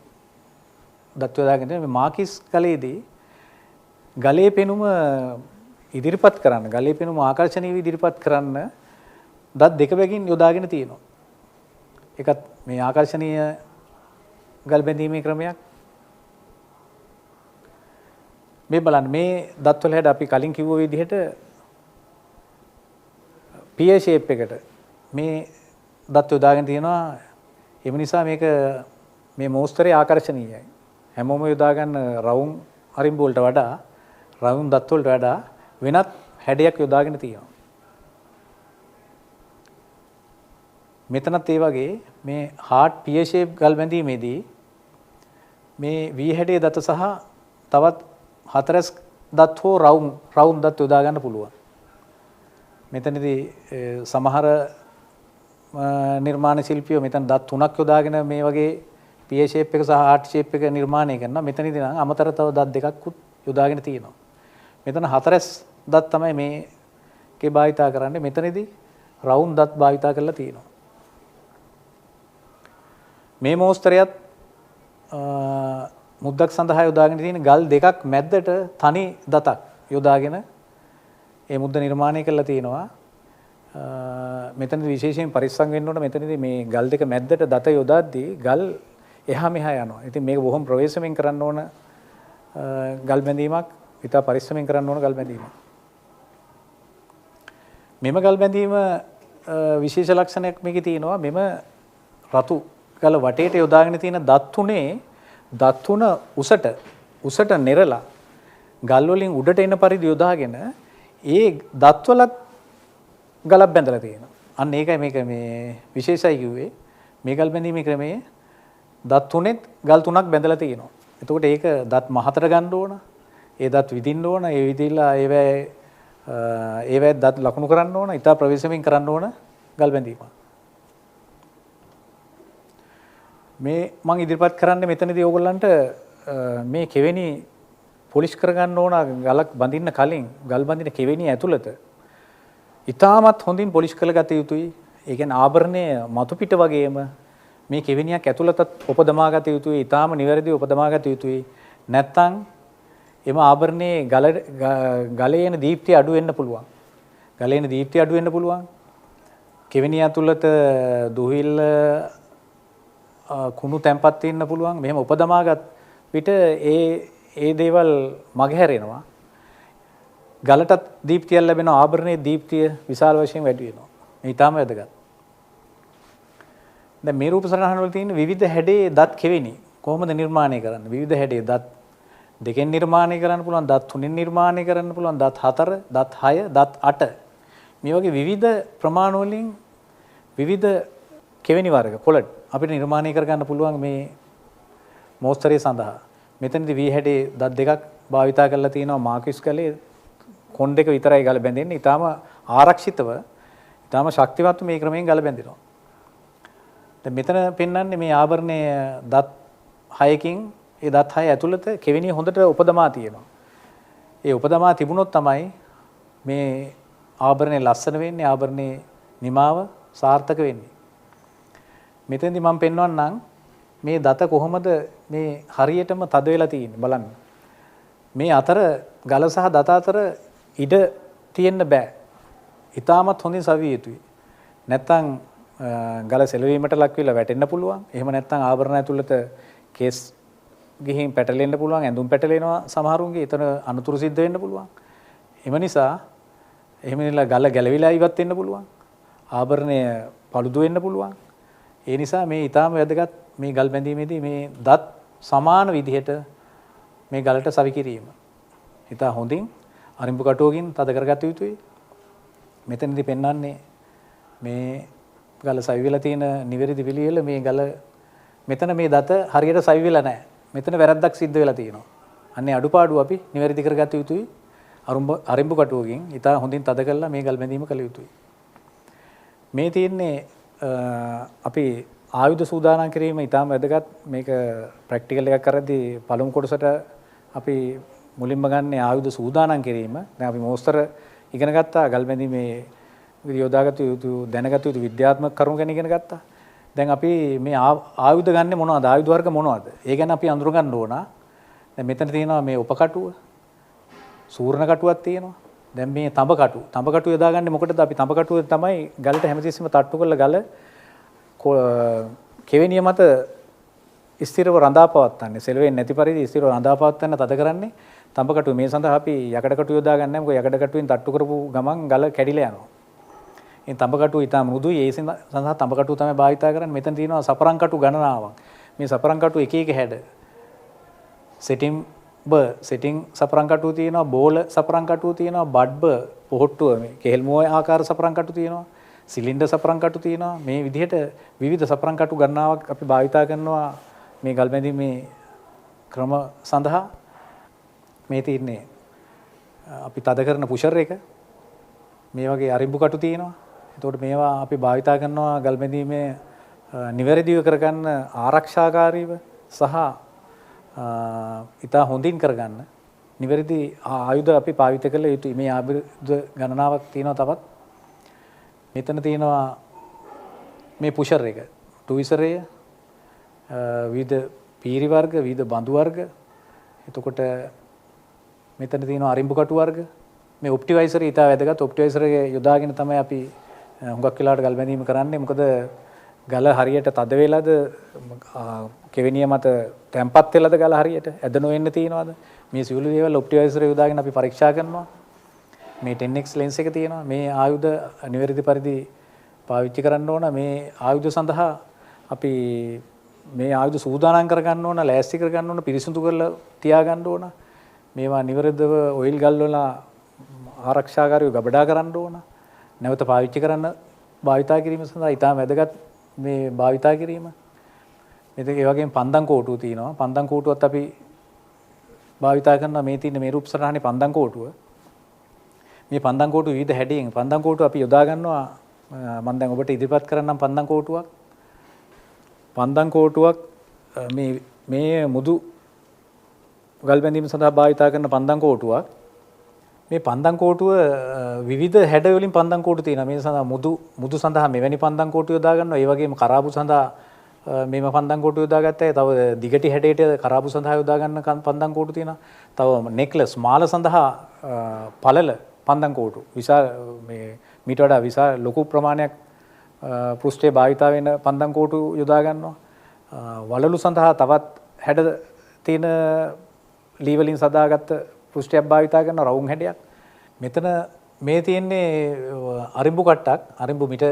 දත් යොදාගෙන මේ මාකිස් ගලේදී ගලේ පෙනුම ඉදිරිපත් කරන්න ගලේ පෙනුම ආකර්ශනීය ඉදිරිපත් කරන්න දත් දෙක බැගින් යොදාගෙන තියෙනවා. ඒකත් මේ ආකර්ශනීය ගල් බැඳීමේ ක්‍රමයක්. මේ බලන්න මේ දත්වල හැඩ අපි කලින් කිව්ව විදිහට පිය ෂේප් එකට මේ දත් යොදාගෙන තියෙනවා. ඒ නිසා මේක මේ මෝස්තරේ ආකර්ශනීයයි. හැමෝම යොදා ගන්න රවුම් අරිඹු වලට වඩා රවුම් දත් වලට වඩා වෙනත් හැඩයක් යොදාගෙන තියෙනවා. මෙතනත් ඒ වගේ මේ හાર્ට් පිය ෂේප් ගල් බැඳීමේදී මේ V හැඩයේ දත සහ තවත් හතරස් දත් හෝ රවුම් දත් යොදා ගන්න පුළුවන්. මෙතනදී සමහර නිර්මාණ ශිල්පියෝ මෙතන දත් තුනක් යොදාගෙන මේ වගේ පිය ෂේප් එක සහ හાર્ට් ෂේප් එක නිර්මාණය කරනවා. මෙතනදී නම් අමතර තව දත් දෙකක් යොදාගෙන තියෙනවා. මෙතන හතරස් දත් තමයි මේකේ භාවිතා කරන්නේ. මෙතනදී රවුම් දත් භාවිතා කරලා තියෙනවා. මේ මෝස්තරයත් මුද්දක් සඳහා යොදාගෙන තියෙන ගල් දෙකක් මැද්දට තනි දතක් යොදාගෙන ඒ මුද්ද නිර්මාණය කරලා තියෙනවා. මෙතනදී විශේෂයෙන් පරිස්සම් වෙන්න ඕන. මෙතනදී මේ ගල් දෙක මැද්දට දත යොදාද්දී ගල් එහා මෙහා යනවා. ඉතින් මේක බොහොම ප්‍රවේශමෙන් කරන්න ඕන ගල් බැඳීමක්. ඉතා පරිස්සමෙන් කරන්න ඕන ගල් බැඳීමක්. මෙම ගල් බැඳීම විශේෂ ලක්ෂණයක් මේකේ තියෙනවා. මෙම රතු ගල වටේට යොදාගෙන තියෙන දත් තුනේ දත් තුන උසට නෙරලා ගල් වලින් උඩට එන පරිදි යොදාගෙන ඒ දත් වලත් ගලක් බැඳලා තියෙනවා. අන්න ඒකයි මේක මේ විශේෂයි කිව්වේ. මේ ගල් බැඳීමේ ක්‍රමයේ දත් තුනෙත් ගල් තුනක් බැඳලා තියෙනවා. එතකොට ඒක දත් මහතර ගන්න ඕන. ඒ දත් විදින්න ඕන. ඒ විදිලා ඒවැ දත් ලකුණු කරන්න ඕන. ඊට ප්‍රවේශමෙන් කරන්න ඕන ගල් බැඳීම. මේ මම ඉදිරිපත් කරන්නේ මෙතනදී ඕගොල්ලන්ට මේ කෙවෙනි පොලිෂ් කරගන්න ඕන ගලක් බඳින්න කලින් ගල් බඳින කෙවෙනි ඇතුළත ඉතාමත් හොඳින් පොලිෂ් කරගත යුතුයි. ඒ කියන්නේ ආභරණය මතු පිට වගේම මේ කෙවිනියක් ඇතුළතත් උපදමා ගත යුතුයි. ඊටාම නිවැරදිව උපදමා ගත යුතුයි. නැත්තම් එම ආභරණයේ ගලේ එන දීප්තිය අඩු වෙන්න පුළුවන්. ගලේ එන දීප්තිය අඩු වෙන්න පුළුවන්. කෙවිනිය ඇතුළත දුහිල්ල කුණු තැම්පත් වෙන්න පුළුවන්. මෙහෙම උපදමාගත් විට ඒ දේවල් මගහැරෙනවා. ගලටත් දීප්තියක් ලැබෙනවා. ආභරණයේ දීප්තිය විශාල වශයෙන් වැඩි වෙනවා. මේ ඊටාම වැදගත්. දැන් මේ රූප සටහන වල තියෙන විවිධ හැඩේ දත් කෙවෙනි කොහොමද නිර්මාණය කරන්නේ? විවිධ හැඩේ දත් දෙකෙන් නිර්මාණය කරන්න පුළුවන්, දත් තුනෙන් නිර්මාණය කරන්න පුළුවන්, දත් 4, දත් 6, දත් 8. මේ වගේ විවිධ ප්‍රමාණ වලින් විවිධ කෙවෙනි වර්ග කොළඩ අපිට නිර්මාණය කර ගන්න පුළුවන් මේ මෝස්තරය සඳහා. මෙතනදී වී හැඩේ දත් දෙකක් භාවිතා කරලා තිනවා. මාකිස් ගලේ කොන් දෙක විතරයි ගල බැඳෙන්නේ. ඊටාම ආරක්ෂිතව, ඊටාම ශක්තිමත්ව මේ ක්‍රමයෙන් ගල බැඳෙනවා. දැන් මෙතන පෙන්වන්නේ මේ ආභරණය දත් 6කින් ඒ දත් 6 ඇතුළත කෙවෙනිය හොඳට උපදමා තියෙනවා. ඒ උපදමා තිබුණොත් තමයි මේ ආභරණය ලස්සන වෙන්නේ, ආභරණේ නිමාව සාර්ථක වෙන්නේ. මෙතෙන්දි මම පෙන්වන්නම් මේ දත කොහොමද මේ හරියටම තද වෙලා තියෙන්නේ බලන්න. මේ අතර ගල සහ දත අතර ඉඩ තියෙන්න බෑ. ඊටමත් හොඳින් සවිය යුතුයි. නැත්තම් ගල සෙලවීමට ලක් වෙලා වැටෙන්න පුළුවන්. එහෙම නැත්තම් ආභරණ ඇතුළත කේස් ගිහින් පැටලෙන්න පුළුවන්. ඇඳුම් පැටලෙනවා සමහරුන්ගේ. එතන අනතුරු සිද්ධ වෙන්න පුළුවන්. එම නිසා එහෙම නෙලා ගල ගැලවිලා ඉවත් වෙන්න පුළුවන්. ආභරණය paludu වෙන්න පුළුවන්. ඒ නිසා මේ ඊටාම වැදගත් මේ ගල් බැඳීමේදී මේ දත් සමාන විදිහට මේ ගලට සවි කිරීම. ඊට හොඳින් අරිඹු කටුවකින් තද කරගත යුතුයි. මෙතනදී පෙන්වන්නේ මේ ගල සවි වෙලා තියෙන නිවැරදි පිළිවෙල. මේ ගල මෙතන මේ දත හරියට සවි වෙලා නැහැ. මෙතන වැරද්දක් සිද්ධ වෙලා තියෙනවා. අන්නේ අඩුපාඩු අපි නිවැරදි කරගත යුතුයි. අරිඹු කටුවකින් ඊට හොඳින් තද කරලා මේ ගල් බැඳීම කළ යුතුයි. මේ තියෙන්නේ අපි ආයුධ සූදානම් කිරීම ඊටම වැදගත්. මේක ප්‍රැක්ටිකල් එකක් කරද්දී පළමු කොටසට අපි මුලින්ම ගන්න ආයුධ සූදානම් කිරීම. දැන් අපි මෝස්තර ඉගෙන ගත්තා. ගල් බැඳීමේ යොදාගත යුතු දැනගත යුතු විද්‍යාත්මක කරුණු ගැන ඉගෙන ගත්තා. දැන් අපි මේ ආයුධ ගන්නෙ මොනවද? ආයුධ වර්ග මොනවද? ඒ ගැන අපි අඳුර ගන්න ඕන. දැන් මෙතන තියෙනවා මේ උපකටුව. සූර්ණ කටුවක් තියෙනවා. දැන් මේ තඹ කටුව. තඹ කටුව යොදාගන්නේ මොකටද? අපි තඹ කටුව තමයි ගලට හැමතිස්සෙම තට්ටු කරලා ගල කෙවෙනිය මත ස්ථිරව රඳා පවත්වන්නේ. සෙලවෙන්නේ නැති පරිදි ස්ථිරව රඳා පවත්වන්න තද කරන්නේ තඹ කටුව. මේ සඳහා අපි යකඩ කටුව යොදාගන්නේ නැහැ. මොකද යකඩ කටුවෙන් තට්ටු කරපු ගමන් ගල කැඩිලා යනවා. මේ තඹ කටුව ඊටම මෘදුයි. ඒ සඳහා තඹ කටුව තමයි භාවිතා කරන්නේ. මෙතන තියෙනවා සපරම් කටු ගණනාවක්. මේ සපරම් කටුව එක එක හැඩ. සෙටින් සපරම් කටුව තියෙනවා, බෝල සපරම් කටුව තියෙනවා, බඩ්බ පොහට්ටුව මේ කෙහෙල් මුව ආකාර සපරම් කටු තියෙනවා, සිලින්ඩර් සපරම් කටු තියෙනවා. මේ විදිහට විවිධ සපරම් කටු ගණනාවක් අපි භාවිතා කරනවා මේ ගල් බැඳීමේ ක්‍රම සඳහා. මේ තියෙන්නේ අපි තද කරන පුෂර් එක. මේ වගේ අරිඹු කටු තියෙනවා. එතකොට මේවා අපි භාවිතා කරනවා ගල් බැඳීමේ නිවැරදිව කරගන්න, ආරක්ෂාකාරීව සහ ඉතා හොඳින් කරගන්න නිවැරදි ආයුධ අපි පාවිච්චි කළ යුතුයි. මේ ආයුධ ගණනාවක් තියෙනවා. තවත් මෙතන තියෙනවා මේ පුෂර් එක, ටුවිසරය, විවිධ පීරි වර්ග, විවිධ බඳු වර්ග. එතකොට මෙතන තියෙනවා අරිඹු කටු වර්ග. මේ ඔප්ටිවයිසර් ඊට වැදගත්. ඔප්ටිවයිසර් එක යොදාගෙන තමයි අපි හුඟක් වෙලාවට ගල් බැඳීම කරන්නේ. මොකද ගල හරියට තද වෙලාද, කෙවෙනිය මත තැම්පත් වෙලාද ගල හරියට ඇද නොවෙන්න තියෙනවද? මේ සියලු දේවල් ඔප්ටිවයිසර් යොදාගෙන අපි පරීක්ෂා කරනවා. මේ 10x ලෙන්ස් එක තියෙනවා. මේ ආයුධ නිවැරදි පරිදි පාවිච්චි කරන්න ඕන. මේ ආයුධ සඳහා අපි මේ ආයුධ සූදානම් කරගන්න ඕන, ලෑස්ති කරගන්න ඕන, පිරිසිදු කරලා තියාගන්න ඕන. මේවා නිවැරදිව ඔයිල් ගල් වල ආරක්ෂාකාරීව ගබඩා කරන්න ඕන. නැවත පාවිච්චි කරන්න භාවිතා කිරීම සඳහා ඉතාම වැදගත් මේ භාවිතා කිරීම. මෙතන ඒ වගේම පන්දම් කෝටුව තියෙනවා. පන්දම් කෝටුවත් අපි භාවිතා කරනවා. මේ තියෙන මේ රූප සටහනේ පන්දම් කෝටුව. මේ පන්දම් කෝටුව විවිධ හැඩයෙන් පන්දම් කෝටුව අපි යොදා ගන්නවා. මම දැන් ඔබට ඉදිරිපත් කරන්නම් පන්දම් කෝටුවක්. පන්දම් කෝටුවක් මේ මුදු ගල් බැඳීම සඳහා භාවිතා කරන පන්දම් කෝටුවක්. මේ පන්දම් කෝටුව විවිධ හැඩ වලින් පන්දම් කෝටු තියෙනවා. මේ සඳහා මුදු සඳහා මෙවැනි පන්දම් කෝටු යොදා ගන්නවා. ඒ වගේම කරාබු සඳහා මේම පන්දම් කොටු යොදාගත්තේ. තව දිගටි හැඩයට කරාබු සඳහා යොදා ගන්න පන්දම් කොටු තියෙනවා. තව නෙක්ලස් මාල සඳහා පළල පන්දම් කොටු විශාල මේ මීට වඩා විශාල ලොකු ප්‍රමාණයක් පෘෂ්ඨයේ භාවිතා වෙන පන්දම් කොටු යොදා ගන්නවා. වලලු සඳහා තවත් හැඩ තියෙන ලී වලින් සදාගත්ත පෘෂ්ඨයක් භාවිතා කරන රවුම් හැඩයක්. මෙතන මේ තියෙන්නේ අරිඹු කට්ටක් අරිඹු මිට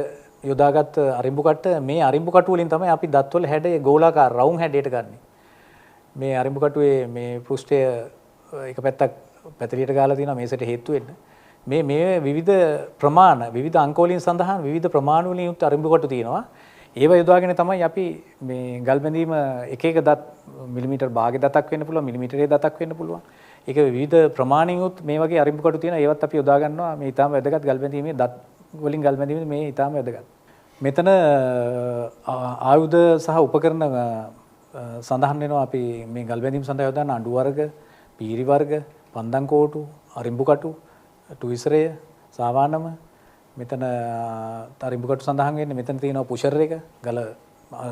යොදාගත් අරිඹු කට්ට මේ අරිඹු කටු වලින් තමයි අපි දත්වල හැඩේ ගෝලාකාර රවුම් හැඩයට ගන්නෙ. මේ අරිඹු කටුවේ මේ පෘෂ්ඨය එක පැත්තක් පැතලියට ගාලා තියෙනවා මේසෙට හේතු වෙන්න. මේ විවිධ ප්‍රමාණ විවිධ අංක වලින් සඳහන් විවිධ ප්‍රමාණ වලින් යුක්ත අරිඹු කටු තියෙනවා. ඒව යොදාගෙන තමයි අපි මේ ගල් බැඳීම එක එක දත් මිලිමීටර් භාගය දතක් වෙන්න පුළුවන් මිලිමීටරේ දතක් වෙන්න පුළුවන්. ඒක විවිධ ප්‍රමාණින් යුත් මේ වගේ අරිඹු කටු තියෙනවා. ඒවත් අපි යොදා ගන්නවා. මේ ඊටාම වැදගත් ගල් බැඳීමේ දත් වලින් ගල් බැඳීමේ මේ ඊටාම වැදගත්. මෙතන ආයුධ සහ උපකරණ සඳහන් වෙනවා. අපි මේ ගල් බැඳීම සඳහා යොදන අඬු වර්ග, පීරි වර්ග, පන්දම් කෝටු, අරිඹු කටු, ටුවිසරය, සාවානම මෙතන අරිඹු කටු සඳහන් වෙන්නේ. මෙතන තියෙනවා පුෂර් එක ගල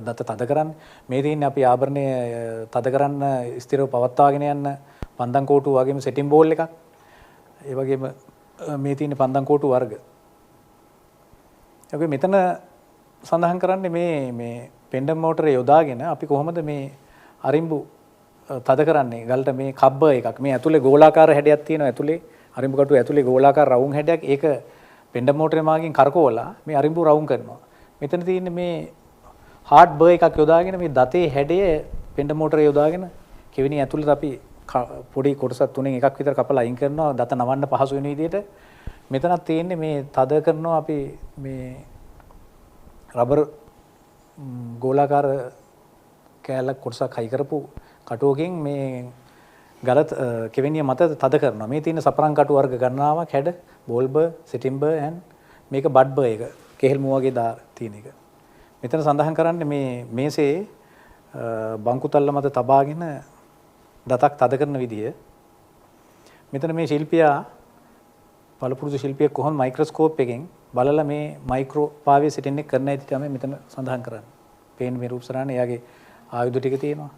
දත තද කරන්න. මේ තියෙන්නේ අපි ආභරණය තද කරන්න ස්ථිරව පවත්වාගෙන යන්න පන්දම් කෝටු වගේම සෙටින් බෝල් එකක්. ඒ වගේම මේ තියෙන පන්දම් කෝටු වර්ග. ඔකේ මෙතන සඳහන් කරන්නේ මේ පෙන්ඩම් මෝටරේ යොදාගෙන අපි කොහොමද මේ අරිඹු තද කරන්නේ ගලට මේ කබ්බ එකක් මේ ඇතුලේ ගෝලාකාර හැඩයක් තියෙනවා ඇතුලේ අරිඹු කටුව ඇතුලේ ගෝලාකාර රවුම් හැඩයක් ඒක පෙන්ඩම් මෝටරේ මාගෙන් කරකවලා මේ අරිඹු රවුම් කරනවා. මෙතන තියෙන්නේ මේ හાર્ඩ් බර් එකක් යොදාගෙන මේ දතේ හැඩය පෙන්ඩම් මෝටරේ යොදාගෙන කෙවෙනි ඇතුළත අපි පොඩි කොටසක් තුනෙන් එකක් විතර කපලා අයින් කරනවා දත නවන්න පහසු වෙන විදිහට. මෙතනත් තියෙන්නේ මේ තද කරනවා අපි මේ රබර් ගෝලාකාර කෑල්ලක් කොටසක් හයි කරපු කටුවකින් මේ ගලත් කෙවෙනිය මත තද කරනවා. මේ තියෙන සපරන් කටු වර්ග ගණනාවක් හැඩ බෝල් බර්, සිටින් බර් and මේක බඩ් බර් එක. කෙහෙල් මුව වගේ දා තියෙන එක. මෙතන සඳහන් කරන්නේ මේ මේසේ බංකු තල්ල මත තබාගෙන දතක් තද කරන විදිය. මෙතන මේ ශිල්පියා පළපුරුදු ශිල්පියෙක් කොහොම මයික්‍රොස්කෝප් එකෙන් බලලා මේ මයික්‍රෝ පාවයේ සිටින් එක කරන ඇති තමයි මෙතන සඳහන් කරන්නේ. පේන මේ රූප සරහනේ එයාගේ ආයුධ ටික තියෙනවා.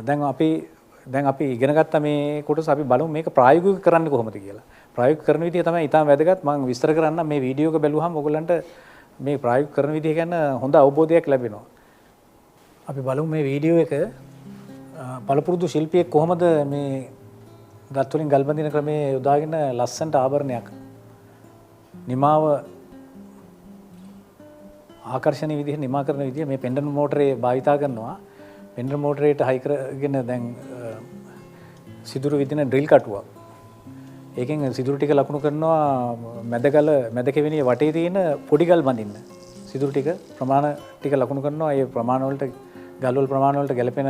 දැන් අපි ඉගෙන ගත්ත මේ කොටස අපි බලමු මේක ප්‍රායෝගිකව කරන්නේ කොහොමද කියලා. ප්‍රායෝගික කරන විදිය තමයි ඊටම වැදගත්. මම විස්තර කරන්න මේ වීඩියෝ එක බැලුවහම ඔයගලන්ට මේ ප්‍රායෝගික කරන විදිය ගැන හොඳ අවබෝධයක් ලැබෙනවා. අපි බලමු මේ වීඩියෝ එක පළපුරුදු ශිල්පියෙක් කොහොමද මේ දත් වලින් ගල් බඳින ක්‍රමයේ යොදාගෙන ලස්සනට ආභරණයක් නිමාව ආකර්ෂණීය විදිහට නිමා කරන විදිහ මේ පෙන්ඩම් මෝටරේ භාවිතා කරනවා. පෙන්ඩම් මෝටරේට හයි කරගෙන දැන් සිදුරු විදින ඩ්‍රිල් කටුවක්. ඒකෙන් සිදුරු ටික ලකුණු කරනවා මැද කෙවෙනිය වටේ තියෙන පොඩි ගල් බඳින්න. සිදුරු ටික ප්‍රමාණ ටික ලකුණු කරනවා. ඒ ප්‍රමාණ වලට ගල් වල ප්‍රමාණ වලට ගැලපෙන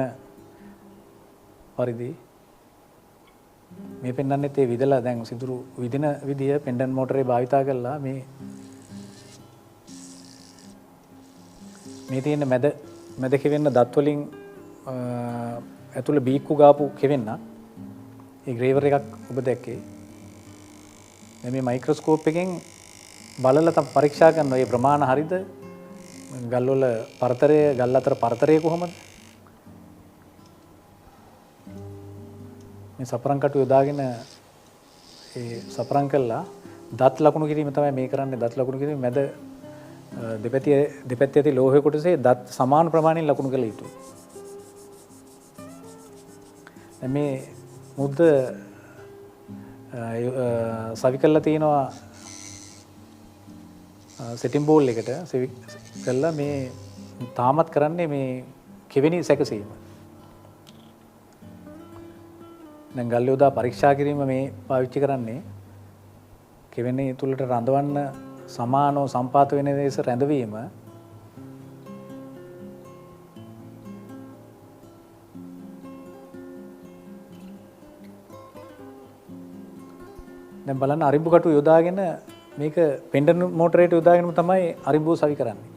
පරිදි මේ පෙන්වන්නෙත් ඒ විදලා දැන් සිදුරු විදින විදිය පෙන්ඩම් මෝටරේ භාවිතා කරලා මේ තියෙන මැද කෙවෙන්න දත් වලින් ඇතුළේ බීක්කු ගාපු කෙවෙන්න ඒ ග්‍රේවර් එකක් ඔබ දැක්කේ. මේ මයික්‍රොස්කෝප් එකෙන් බලලා තම පරීක්ෂා කරනවා මේ ප්‍රමාණ හරිද? ගල් වල පරතරය ගල් අතර පරතරය කොහොමද? මේ සපරන් කටු යොදාගෙන ඒ සපරන් කළා දත් ලකුණු කිරීම තමයි මේ කරන්නේ. දත් ලකුණු කිරීම මැද දෙපැත්තේ ඇති ලෝහය කොටසේ දත් සමාන ප්‍රමාණයෙන් ලකුණු කළ යුතුයි. මේ මුද්ද සවි කළා තියෙනවා සෙටින් බෝල් එකට සවි කළා මේ තාමත් කරන්නේ මේ කෙවෙනි සැකසීම. දැන් ගල් යොදා පරීක්ෂා කිරීම මේ පාවිච්චි කරන්නේ කෙවෙනි තුලට රඳවන්න සමානව සම්පාත වෙන දේශ රැඳවීම. දැන් බලන්න අරිඹු කටු යොදාගෙන මේක පෙන්ඩම් මෝටරේට යොදාගෙනම තමයි අරිඹුව සවි කරන්නේ.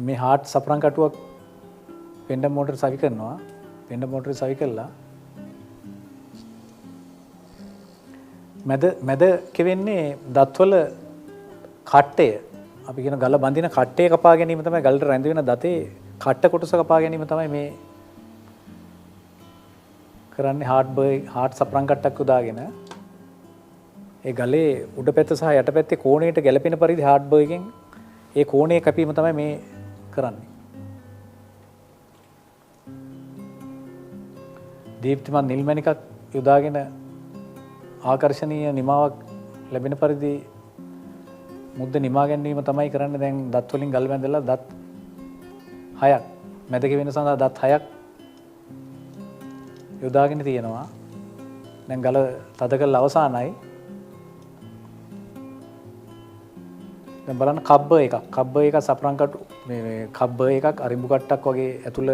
මේ හાર્ට් සපරන් කටුවක් පෙන්ඩම් මෝටර් සවි කරනවා. පෙන්ඩම් මෝටර් සවි කළා. මැද කෙවෙන්නේ දත්වල කට්ටය. අපි කියන ගල බඳින කට්ටය කපා ගැනීම තමයි ගලට රැඳ වෙන දතේ කට්ට කොටස කපා ගැනීම තමයි මේ කරන්නේ. හાર્ට් සපරන් කට්ටක් උදාගෙන ඒ ගලේ උඩ පැත්ත සහ යට පැත්තේ කෝණයට ගැලපෙන පරිදි හાર્ට් බර්ගෙන් ඒ කෝණය කැපීම තමයි මේ කරන්නේ. දීප්තිමත් නිල් මණිකක් යොදාගෙන ආකර්ශනීය නිමාවක් ලැබෙන පරිදි මුද්ද නිමා ගැනීම තමයි කරන්නේ. දැන් දත් වලින් ගල් බැඳලා දත් 6ක් මැදක වෙන සඳහා දත් 6ක් යොදාගෙන තියෙනවා. දැන් ගල තද කරලා අවසానයි. දැන් බලන්න කබ්බ එකක් සපරන් කටු මේ කබ්බ එකක් අරිඹු කට්ටක් වගේ ඇතුළ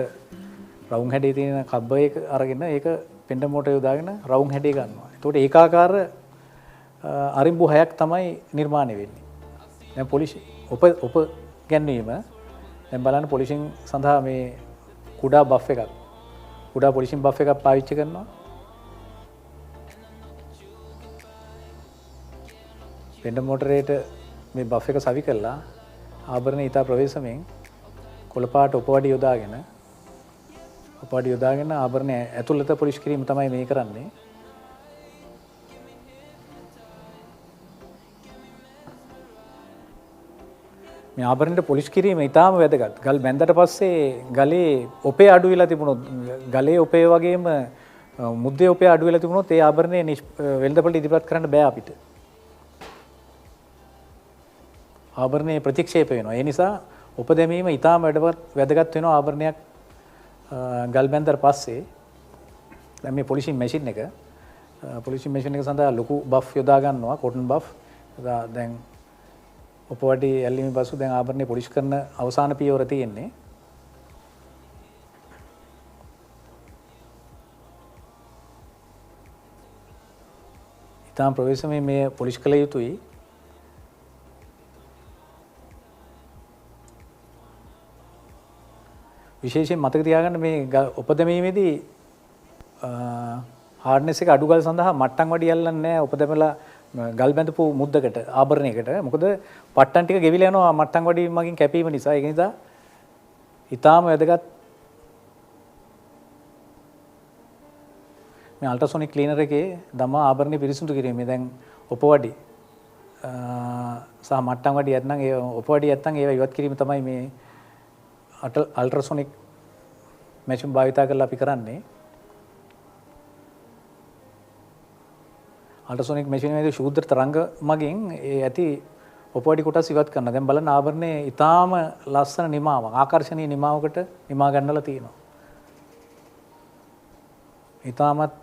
රවුම් හැඩේ තියෙන කබ්බ එක අරගෙන ඒක පෙන්ඩ මෝටර් යොදාගෙන රවුම් හැඩේ ගන්නවා. එතකොට ඒකාකාර අරිඹු 6ක් තමයි නිර්මාණය වෙන්නේ. දැන් පොලිෂ් ඔප ගැන්වීම දැන් බලන්න පොලිෂින් සඳහා මේ කුඩා බෆ් එකක් කුඩා පොලිෂින් බෆ් එකක් පාවිච්චි කරනවා. පෙන්ඩ මෝටරේට මේ බෆ් එක සවි කළා ආභරණ ඊතා ප්‍රවේශමෙන් කොළපාට උපවඩි යොදාගෙන ආභරණ ඇතුළත පොලිෂ් කිරීම තමයි මේ කරන්නේ. මේ ආභරණයට පොලිෂ් කිරීම ඉතාම වැදගත්. ගල් බැඳලා පස්සේ ගලේ ඔපේ අඩු වෙලා තිබුණොත් ගලේ ඔපේ වගේම මුද්දේ ඔපේ අඩු වෙලා තිබුණොත් ඒ ආභරණය වෙළඳපොළට ඉදිරිපත් කරන්න බෑ අපිට. ආභරණයේ ප්‍රතික්ෂේප වෙනවා. ඒ නිසා ඔප දැමීම ඉතාම වැදගත් වෙනවා ආභරණයක් ගල් බැඳලා පස්සේ. දැන් මේ පොලිෂින් මැෂින් එක සඳහා ලොකු බෆ් යොදා ගන්නවා කොටන් බෆ්. දැන් ඔපවඩි ඇල්ලීමේ පසු දැන් ආභරණය පොලිෂ් කරන අවසාන පියවර තියෙන්නේ. ඉතාම ප්‍රවේශමෙන් මේ පොලිෂ් කළ යුතුයි. විශේෂයෙන් මතක තියාගන්න මේ ඔප දැමීමේදී හાર્ඩ්නස් එක අඩු ගල් සඳහා මට්ටම් වඩි යල්ලන්නේ නැහැ. ඔප දැමලා ගල් බැඳපු මුද්දකට ආභරණයකට. මොකද පට්ටම් ටික ගෙවිලා යනවා මට්ටම් වඩි මගින් කැපීම නිසා. ඒක නිසා ඊටාම වැදගත් මේ අල්ට්‍රාසොනික් ක්ලීනර් එකේ දමා ආභරණය පිරිසිදු කිරීමේ දැන් ඔප වඩි සහ මට්ටම් වඩි නැත්නම් ඒ ඔප වඩි නැත්නම් ඒවා ඉවත් කිරීම තමයි මේ අල්ට්‍රාසොනික් මැෂින් භාවිතා කරලා අපි කරන්නේ. අල්ට්‍රාසොනික් මැෂින් එකේ ශූද්‍ර තරංග මගින් ඒ ඇති ඔපවඩි කොටස් ඉවත් කරනවා. දැන් බලන්න ආභරණයේ ඊටාම ලස්සන නිමාවක් ආකර්ශනීය නිමාවකට නිමා ගන්නලා තියෙනවා. ඊටාමත්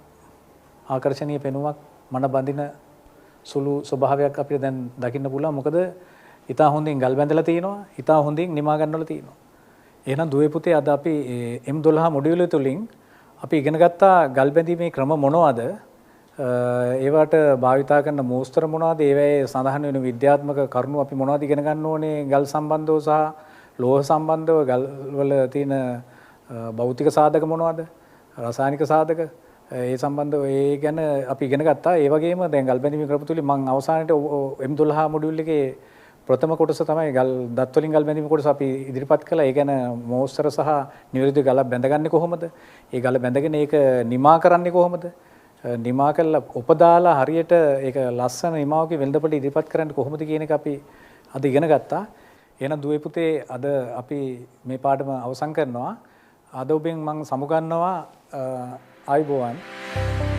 ආකර්ශනීය පෙනුමක් මන බඳින සුළු ස්වභාවයක් අපිට දැන් දකින්න පුළුවන්. මොකද ඊටා හොඳින් ගල් බැඳලා තියෙනවා. ඊටා හොඳින් නිමා ගන්නලා තියෙනවා. එහෙනම් දුවේ පුතේ අද අපි M12 මොඩියුල තුලින් අපි ඉගෙන ගත්තා ගල් බැඳීමේ ක්‍රම මොනවද? ඒවට භාවිතා කරන මෝස්තර මොනවද? ඒවැයේ සඳහන් වෙන විද්‍යාත්මක කරුණු අපි මොනවද ඉගෙන ගන්න ඕනේ ගල් සම්බන්ධව සහ ලෝහ සම්බන්ධව ගල් වල තියෙන භෞතික සාධක මොනවද? රසායනික සාධක ඒ සම්බන්ධව ඒ ගැන අපි ඉගෙන ගත්තා. ඒ වගේම දැන් ගල් බැඳීමේ ක්‍රම තුලින් මම අවසානයේ M12 මොඩියුල් එකේ ප්‍රථම කොටස තමයි දත් වලින් ගල් බැඳීම කොටස අපි ඉදිරිපත් කළා. ඒ කියන්නේ මෝස්තර සහ නිවැරදි ගල බැඳගන්නේ කොහොමද? ඒ ගල බැඳගෙන ඒක නිමා කරන්නේ කොහොමද? නිමා කළා උපදාලා හරියට ඒක ලස්සන නිමාවක වෙළඳපොළ ඉදිරිපත් කරන්න කොහොමද කියන එක අපි අද ඉගෙන ගත්තා. එහෙනම් දුවේ පුතේ අද අපි මේ පාඩම අවසන් කරනවා. අද ඔබෙන් මම සමුගන්නවා ආයුබෝවන්.